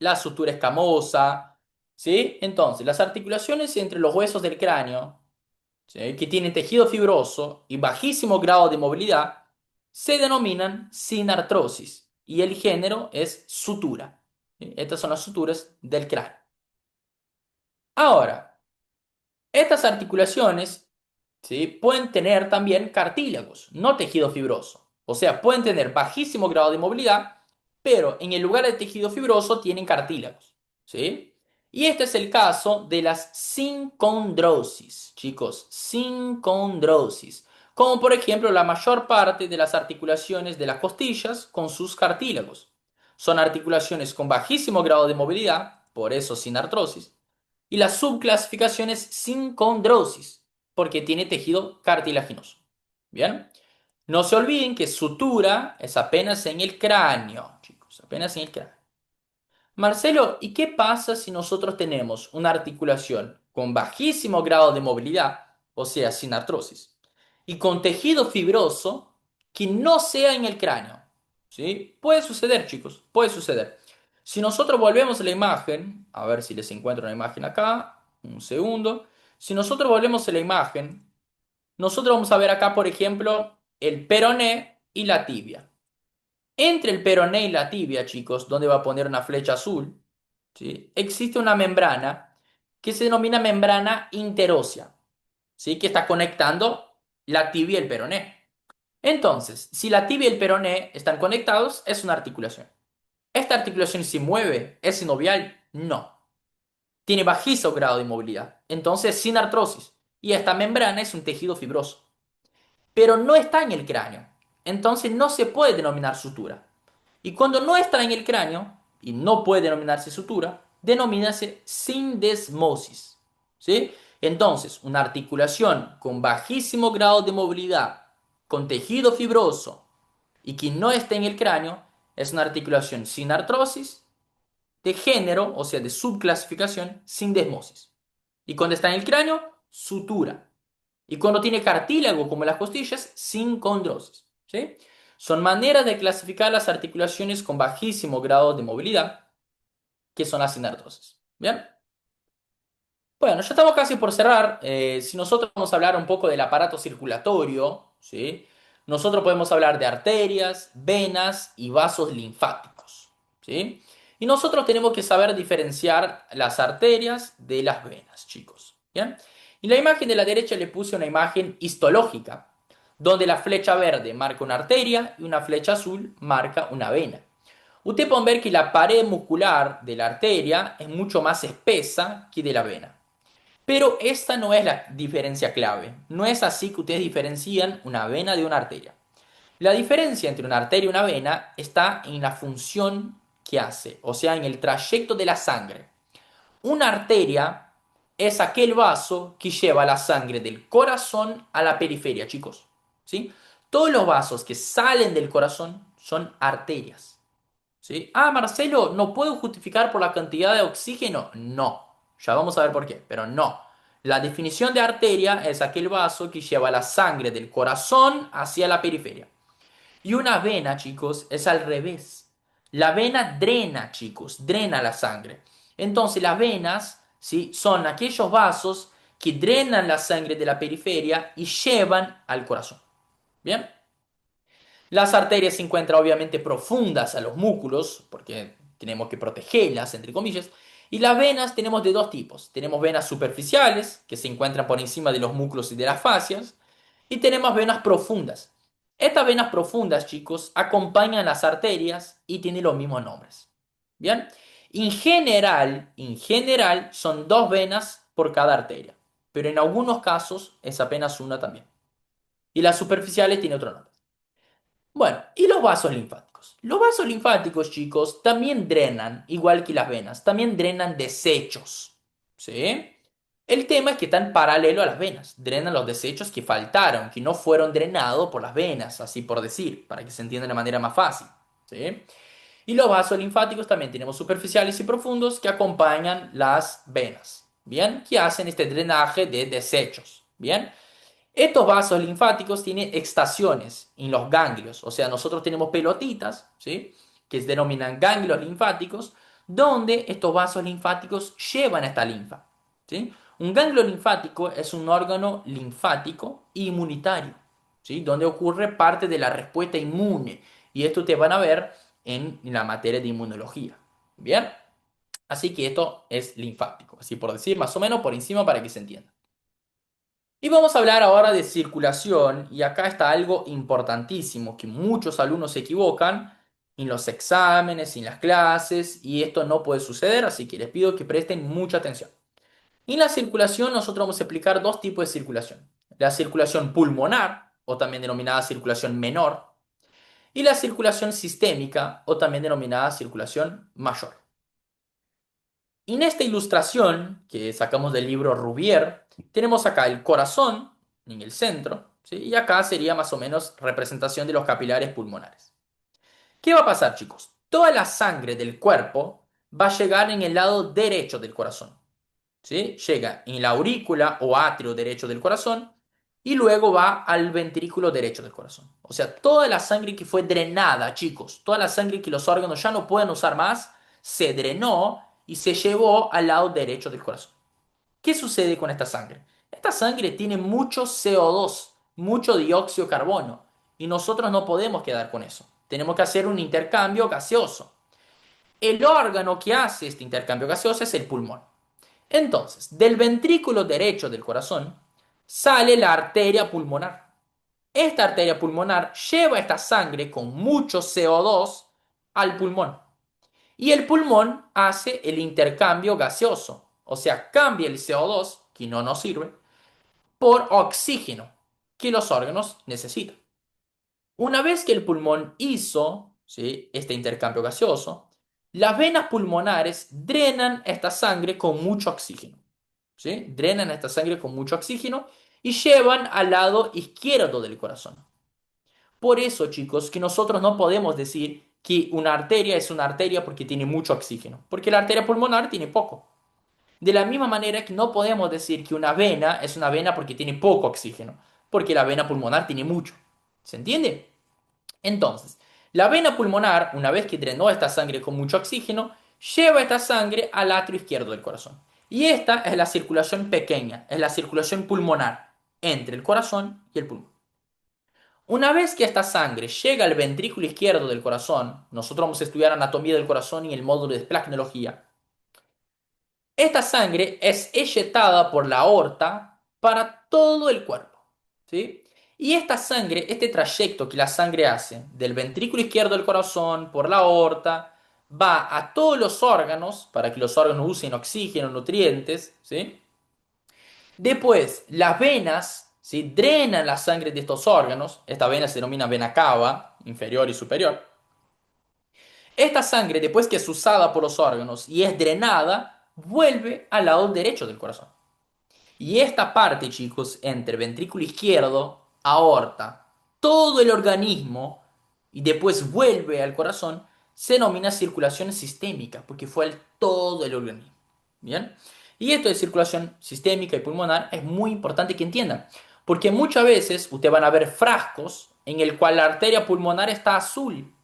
S1: la sutura escamosa, ¿sí? Entonces, las articulaciones entre los huesos del cráneo, ¿sí? Que tienen tejido fibroso y bajísimo grado de movilidad, se denominan sinartrosis y el género es sutura. ¿Sí? Estas son las suturas del cráneo. Ahora, estas articulaciones, ¿sí? Pueden tener también cartílagos, no tejido fibroso. O sea, pueden tener bajísimo grado de movilidad, pero en el lugar de tejido fibroso tienen cartílagos, ¿sí? Y este es el caso de las sincondrosis, chicos, sincondrosis. Como por ejemplo la mayor parte de las articulaciones de las costillas con sus cartílagos. Son articulaciones con bajísimo grado de movilidad, por eso sin artrosis. Y la subclasificación es sincondrosis, porque tiene tejido cartilaginoso. Bien, no se olviden que sutura es apenas en el cráneo, chicos, apenas en el cráneo. Marcelo, ¿y qué pasa si nosotros tenemos una articulación con bajísimo grado de movilidad, o sea, sin artrosis, y con tejido fibroso que no sea en el cráneo? ¿Sí? Puede suceder, chicos, puede suceder. Si nosotros volvemos a la imagen, a ver si les encuentro una imagen acá, un segundo. Si nosotros volvemos a la imagen, nosotros vamos a ver acá, por ejemplo, el peroné y la tibia. Entre el peroné y la tibia, chicos, donde va a poner una flecha azul, ¿sí? Existe una membrana que se denomina membrana interósea, ¿sí? Que está conectando la tibia y el peroné. Entonces, si la tibia y el peroné están conectados, es una articulación. ¿Esta articulación se mueve? ¿Es sinovial? No. Tiene bajísimo grado de movilidad. Entonces, sin artrosis. Y esta membrana es un tejido fibroso. Pero no está en el cráneo. Entonces, no se puede denominar sutura. Y cuando no está en el cráneo y no puede denominarse sutura, denomínase sindesmosis. ¿Sí? Entonces, una articulación con bajísimo grado de movilidad, con tejido fibroso y que no esté en el cráneo, es una articulación sin artrosis, de género, o sea, de subclasificación, sindesmosis. Y cuando está en el cráneo, sutura. Y cuando tiene cartílago, como las costillas, sincondrosis. ¿Sí? Son maneras de clasificar las articulaciones con bajísimo grado de movilidad, que son las sinartrosis. ¿Bien? Bueno, ya estamos casi por cerrar. Si nosotros vamos a hablar un poco del aparato circulatorio, ¿sí? Nosotros podemos hablar de arterias, venas y vasos linfáticos, ¿sí? Y nosotros tenemos que saber diferenciar las arterias de las venas, chicos. ¿Bien? Y la imagen de la derecha le puse una imagen histológica, donde la flecha verde marca una arteria y una flecha azul marca una vena. Ustedes pueden ver que la pared muscular de la arteria es mucho más espesa que de la vena. Pero esta no es la diferencia clave. No es así que ustedes diferencian una vena de una arteria. La diferencia entre una arteria y una vena está en la función que hace, o sea, en el trayecto de la sangre. Una arteria es aquel vaso que lleva la sangre del corazón a la periferia, chicos. ¿Sí? Todos los vasos que salen del corazón son arterias. ¿Sí? Ah, Marcelo, ¿no puedo justificar por la cantidad de oxígeno? No, ya vamos a ver por qué, pero no. La definición de arteria es aquel vaso que lleva la sangre del corazón hacia la periferia. Y una vena, chicos, es al revés. La vena drena, chicos, drena la sangre. Entonces las venas, ¿sí? Son aquellos vasos que drenan la sangre de la periferia y llevan al corazón. ¿Bien? Las arterias se encuentran obviamente profundas a los músculos, porque tenemos que protegerlas, entre comillas. Y las venas tenemos de dos tipos. Tenemos venas superficiales, que se encuentran por encima de los músculos y de las fascias. Y tenemos venas profundas. Estas venas profundas, chicos, acompañan las arterias y tienen los mismos nombres. ¿Bien? En general, son dos venas por cada arteria. Pero en algunos casos es apenas una también. Y las superficiales tienen otro nombre. Bueno, ¿y los vasos linfáticos? Los vasos linfáticos, chicos, también drenan, igual que las venas, también drenan desechos. ¿Sí? El tema es que están paralelo a las venas. Drenan los desechos que faltaron, que no fueron drenados por las venas, así por decir, para que se entienda de manera más fácil. ¿Sí? Y los vasos linfáticos también tenemos superficiales y profundos que acompañan las venas. ¿Bien? Que hacen este drenaje de desechos. ¿Bien? Estos vasos linfáticos tienen estaciones en los ganglios, o sea, nosotros tenemos pelotitas, ¿sí? Que se denominan ganglios linfáticos, donde estos vasos linfáticos llevan esta linfa, ¿sí? Un ganglio linfático es un órgano linfático inmunitario, ¿sí? Donde ocurre parte de la respuesta inmune, y esto te van a ver en la materia de inmunología, ¿bien? Así que esto es linfático, así por decir, más o menos por encima para que se entienda. Y vamos a hablar ahora de circulación, y acá está algo importantísimo que muchos alumnos se equivocan, en los exámenes, en las clases, y esto no puede suceder, así que les pido que presten mucha atención. En la circulación nosotros vamos a explicar dos tipos de circulación. La circulación pulmonar, o también denominada circulación menor, y la circulación sistémica, o también denominada circulación mayor. En esta ilustración que sacamos del libro Rouvier, tenemos acá el corazón en el centro, ¿sí? Y acá sería más o menos representación de los capilares pulmonares. ¿Qué va a pasar, chicos? Toda la sangre del cuerpo va a llegar en el lado derecho del corazón, ¿sí? Llega en la aurícula o atrio derecho del corazón y luego va al ventrículo derecho del corazón. O sea, toda la sangre que fue drenada, chicos, toda la sangre que los órganos ya no pueden usar más, se drenó y se llevó al lado derecho del corazón. ¿Qué sucede con esta sangre? Esta sangre tiene mucho CO2, mucho dióxido de carbono, y nosotros no podemos quedar con eso. Tenemos que hacer un intercambio gaseoso. El órgano que hace este intercambio gaseoso es el pulmón. Entonces, del ventrículo derecho del corazón sale la arteria pulmonar. Esta arteria pulmonar lleva esta sangre con mucho CO2 al pulmón. Y el pulmón hace el intercambio gaseoso, o sea, cambia el CO2, que no nos sirve, por oxígeno, que los órganos necesitan. Una vez que el pulmón hizo, ¿sí?, este intercambio gaseoso, las venas pulmonares drenan esta sangre con mucho oxígeno. ¿Sí? Drenan esta sangre con mucho oxígeno y llevan al lado izquierdo del corazón. Por eso, chicos, que nosotros no podemos decir que una arteria es una arteria porque tiene mucho oxígeno, porque la arteria pulmonar tiene poco. De la misma manera que no podemos decir que una vena es una vena porque tiene poco oxígeno, porque la vena pulmonar tiene mucho. ¿Se entiende? Entonces, la vena pulmonar, una vez que drenó esta sangre con mucho oxígeno, lleva esta sangre al atrio izquierdo del corazón. Y esta es la circulación pequeña, es la circulación pulmonar entre el corazón y el pulmón. Una vez que esta sangre llega al ventrículo izquierdo del corazón, nosotros vamos a estudiar anatomía del corazón y el módulo de esplagnología. Esta sangre es eyectada por la aorta para todo el cuerpo, ¿sí? Y esta sangre, este trayecto que la sangre hace del ventrículo izquierdo del corazón por la aorta, va a todos los órganos para que los órganos usen oxígeno, nutrientes, ¿sí? Después, las venas, ¿sí?, drenan la sangre de estos órganos. Esta vena se denomina vena cava, inferior y superior. Esta sangre, después que es usada por los órganos y es drenada, vuelve al lado derecho del corazón. Y esta parte, chicos, entre ventrículo izquierdo, aorta, todo el organismo y después vuelve al corazón, se denomina circulación sistémica, porque fue todo el organismo. ¿Bien? Y esto de circulación sistémica y pulmonar es muy importante que entiendan, porque muchas veces ustedes van a ver frascos en el cual la arteria pulmonar está azul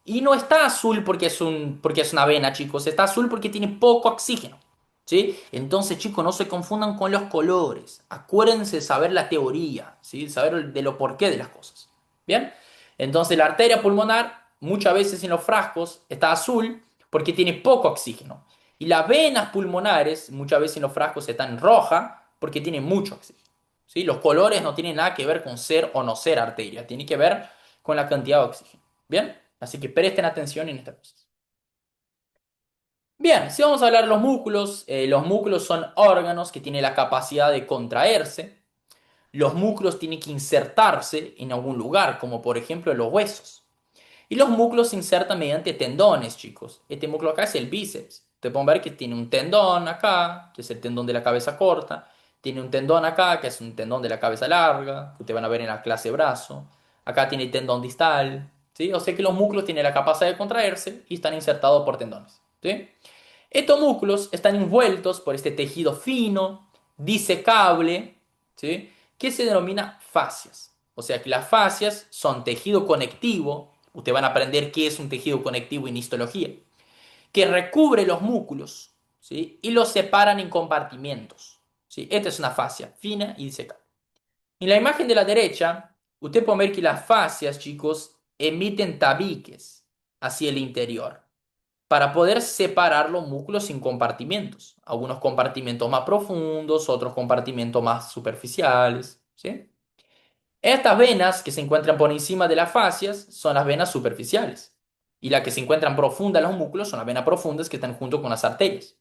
S1: y no está azul porque es una vena, chicos. Está azul porque tiene poco oxígeno. ¿Sí? Entonces, chicos, no se confundan con los colores. Acuérdense de saber la teoría, ¿sí? Saber de lo porqué de las cosas. ¿Bien? Entonces, la arteria pulmonar, muchas veces en los frascos, está azul porque tiene poco oxígeno. Y las venas pulmonares, muchas veces en los frascos, están roja porque tienen mucho oxígeno. ¿Sí? Los colores no tienen nada que ver con ser o no ser arteria. Tiene que ver con la cantidad de oxígeno. ¿Bien? Así que presten atención en estas cosas. Bien, si vamos a hablar de los músculos son órganos que tienen la capacidad de contraerse. Los músculos tienen que insertarse en algún lugar, como por ejemplo en los huesos. Y los músculos se insertan mediante tendones, chicos. Este músculo acá es el bíceps. Ustedes pueden ver que tiene un tendón acá, que es el tendón de la cabeza corta. Tiene un tendón acá, que es un tendón de la cabeza larga, que ustedes van a ver en la clase brazo. Acá tiene el tendón distal, ¿sí? O sea que los músculos tienen la capacidad de contraerse y están insertados por tendones, ¿sí? Estos músculos están envueltos por este tejido fino, disecable, ¿sí?, que se denomina fascias. O sea que las fascias son tejido conectivo. Ustedes van a aprender qué es un tejido conectivo en histología, que recubre los músculos, ¿sí?, y los separan en compartimentos, ¿sí? Esta es una fascia fina y disecable. En la imagen de la derecha, ustedes pueden ver que las fascias, chicos, emiten tabiques hacia el interior para poder separar los músculos en compartimentos. Algunos compartimentos más profundos, otros compartimentos más superficiales, ¿sí? Estas venas que se encuentran por encima de las fascias son las venas superficiales. Y las que se encuentran profundas en los músculos son las venas profundas que están junto con las arterias.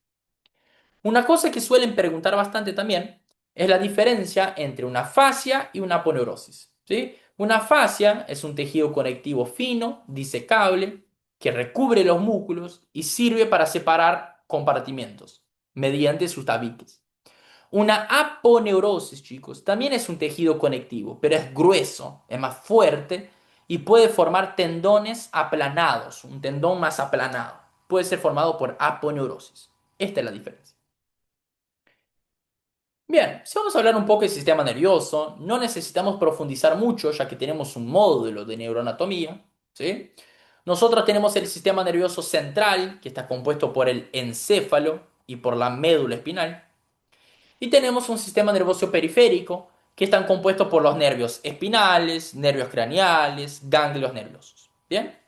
S1: Una cosa que suelen preguntar bastante también es la diferencia entre una fascia y una aponeurosis, ¿sí? Una fascia es un tejido conectivo fino, disecable, que recubre los músculos y sirve para separar compartimentos mediante sus tabiques. Una aponeurosis, chicos, también es un tejido conectivo, pero es grueso, es más fuerte y puede formar tendones aplanados, un tendón más aplanado. Puede ser formado por aponeurosis. Esta es la diferencia. Bien, si vamos a hablar un poco del sistema nervioso, no necesitamos profundizar mucho ya que tenemos un módulo de neuroanatomía, ¿sí? Nosotros tenemos el sistema nervioso central, que está compuesto por el encéfalo y por la médula espinal, y tenemos un sistema nervioso periférico, que están compuestos por los nervios espinales, nervios craneales, ganglios nerviosos, ¿bien?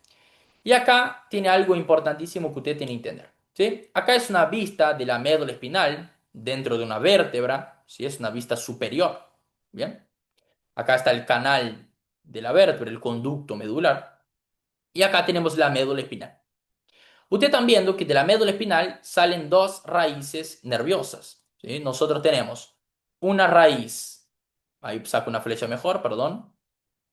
S1: Y acá tiene algo importantísimo que usted tiene que entender, ¿sí? Acá es una vista de la médula espinal dentro de una vértebra, ¿sí? Es una vista superior, ¿bien? Acá está el canal de la vértebra, el conducto medular, y acá tenemos la médula espinal. Usted está viendo que de la médula espinal salen dos raíces nerviosas, ¿sí? Nosotros tenemos una raíz, ahí saco una flecha mejor, perdón.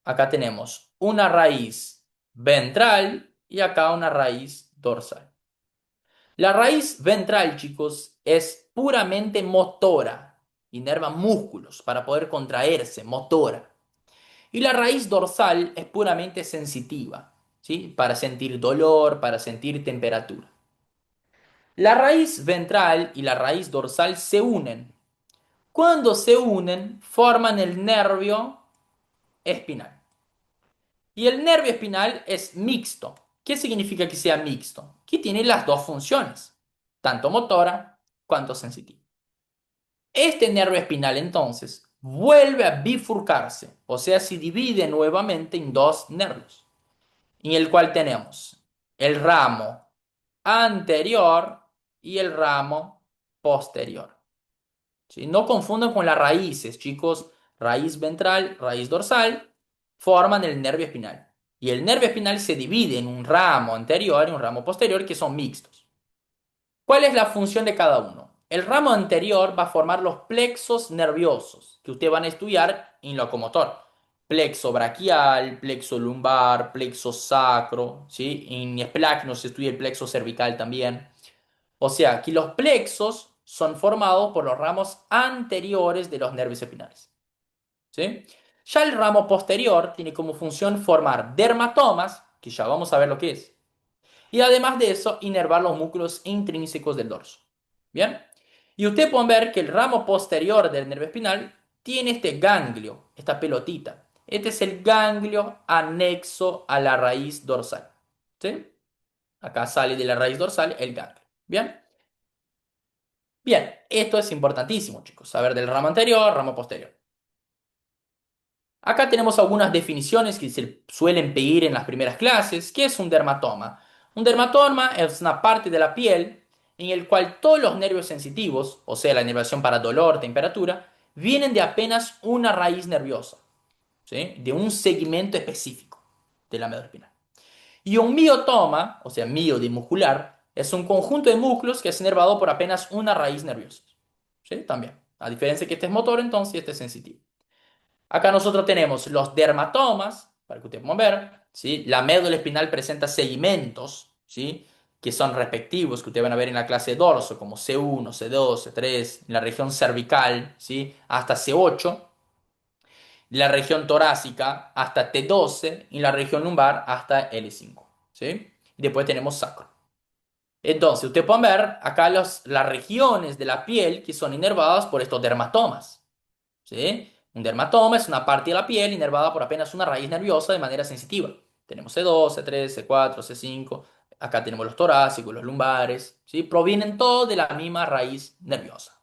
S1: Acá tenemos una raíz ventral y acá una raíz dorsal. La raíz ventral, chicos, es puramente motora, inerva músculos para poder contraerse, motora. Y la raíz dorsal es puramente sensitiva, ¿sí? Para sentir dolor, para sentir temperatura. La raíz ventral y la raíz dorsal se unen. Cuando se unen, forman el nervio espinal. Y el nervio espinal es mixto. ¿Qué significa que sea mixto? Que tiene las dos funciones, tanto motora cuanto sensitiva. Este nervio espinal entonces vuelve a bifurcarse, o sea, se divide nuevamente en dos nervios, en el cual tenemos el ramo anterior y el ramo posterior. ¿Sí? No confundan con las raíces, chicos. Raíz ventral, raíz dorsal, forman el nervio espinal. Y el nervio espinal se divide en un ramo anterior y un ramo posterior que son mixtos. ¿Cuál es la función de cada uno? El ramo anterior va a formar los plexos nerviosos que ustedes van a estudiar en locomotor. Plexo braquial, plexo lumbar, plexo sacro, ¿sí? En SPLAC se estudia el plexo cervical también. O sea, que los plexos son formados por los ramos anteriores de los nervios espinales. ¿Sí? Ya el ramo posterior tiene como función formar dermatomas, que ya vamos a ver lo que es, y además de eso, inervar los músculos intrínsecos del dorso. ¿Bien? Y ustedes pueden ver que el ramo posterior del nervio espinal tiene este ganglio, esta pelotita. Este es el ganglio anexo a la raíz dorsal. ¿Sí? Acá sale de la raíz dorsal el ganglio. ¿Bien? Bien, esto es importantísimo, chicos, saber del ramo anterior, ramo posterior. Acá tenemos algunas definiciones que se suelen pedir en las primeras clases. ¿Qué es un dermatoma? Un dermatoma es una parte de la piel en el cual todos los nervios sensitivos, o sea, la inervación para dolor, temperatura, vienen de apenas una raíz nerviosa, ¿sí? De un segmento específico de la médula espinal. Y un miotoma, o sea, mio de muscular, es un conjunto de músculos que es inervado por apenas una raíz nerviosa. ¿Sí? También. A diferencia que este es motor, entonces, y este es sensitivo. Acá nosotros tenemos los dermatomas, para que ustedes puedan ver, ¿sí? La médula espinal presenta segmentos, ¿sí? Que son respectivos, que ustedes van a ver en la clase de dorso, como C1, C2, C3, en la región cervical, ¿sí? Hasta C8, en la región torácica hasta T12 y en la región lumbar hasta L5, ¿sí? Y después tenemos sacro. Entonces, ustedes pueden ver acá las regiones de la piel que son inervadas por estos dermatomas. ¿Sí? Un dermatoma es una parte de la piel inervada por apenas una raíz nerviosa de manera sensitiva. Tenemos C2, C3, C4, C5. Acá tenemos los torácicos, los lumbares. ¿Sí? Provienen todos de la misma raíz nerviosa.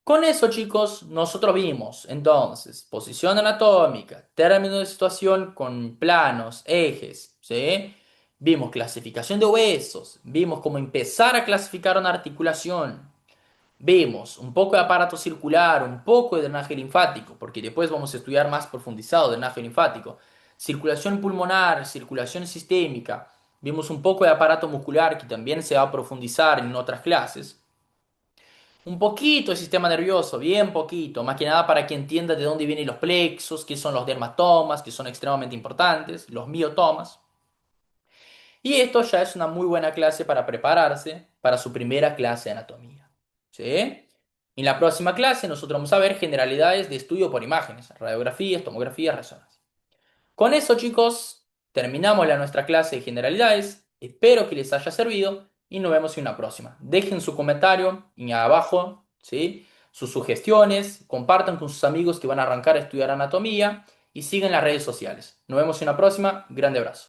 S1: Con eso, chicos, nosotros vimos entonces posición anatómica, término de situación con planos, ejes, ¿sí? Vimos clasificación de huesos, vimos cómo empezar a clasificar una articulación, vimos un poco de aparato circular, un poco de drenaje linfático, porque después vamos a estudiar más profundizado drenaje linfático. circulación pulmonar, circulación sistémica, vimos un poco de aparato muscular que también se va a profundizar en otras clases. Un poquito de sistema nervioso, bien poquito, más que nada para que entienda de dónde vienen los plexos, qué son los dermatomas, que son extremadamente importantes, los miotomas. Y esto ya es una muy buena clase para prepararse para su primera clase de anatomía. ¿Sí? En la próxima clase nosotros vamos a ver generalidades de estudio por imágenes, radiografías, tomografías, resonancia. Con eso, chicos, terminamos nuestra clase de generalidades. Espero que les haya servido y nos vemos en una próxima. Dejen su comentario y abajo, ¿sí? Sus sugestiones, compartan con sus amigos que van a arrancar a estudiar anatomía y sigan las redes sociales. Nos vemos en una próxima. Grande abrazo.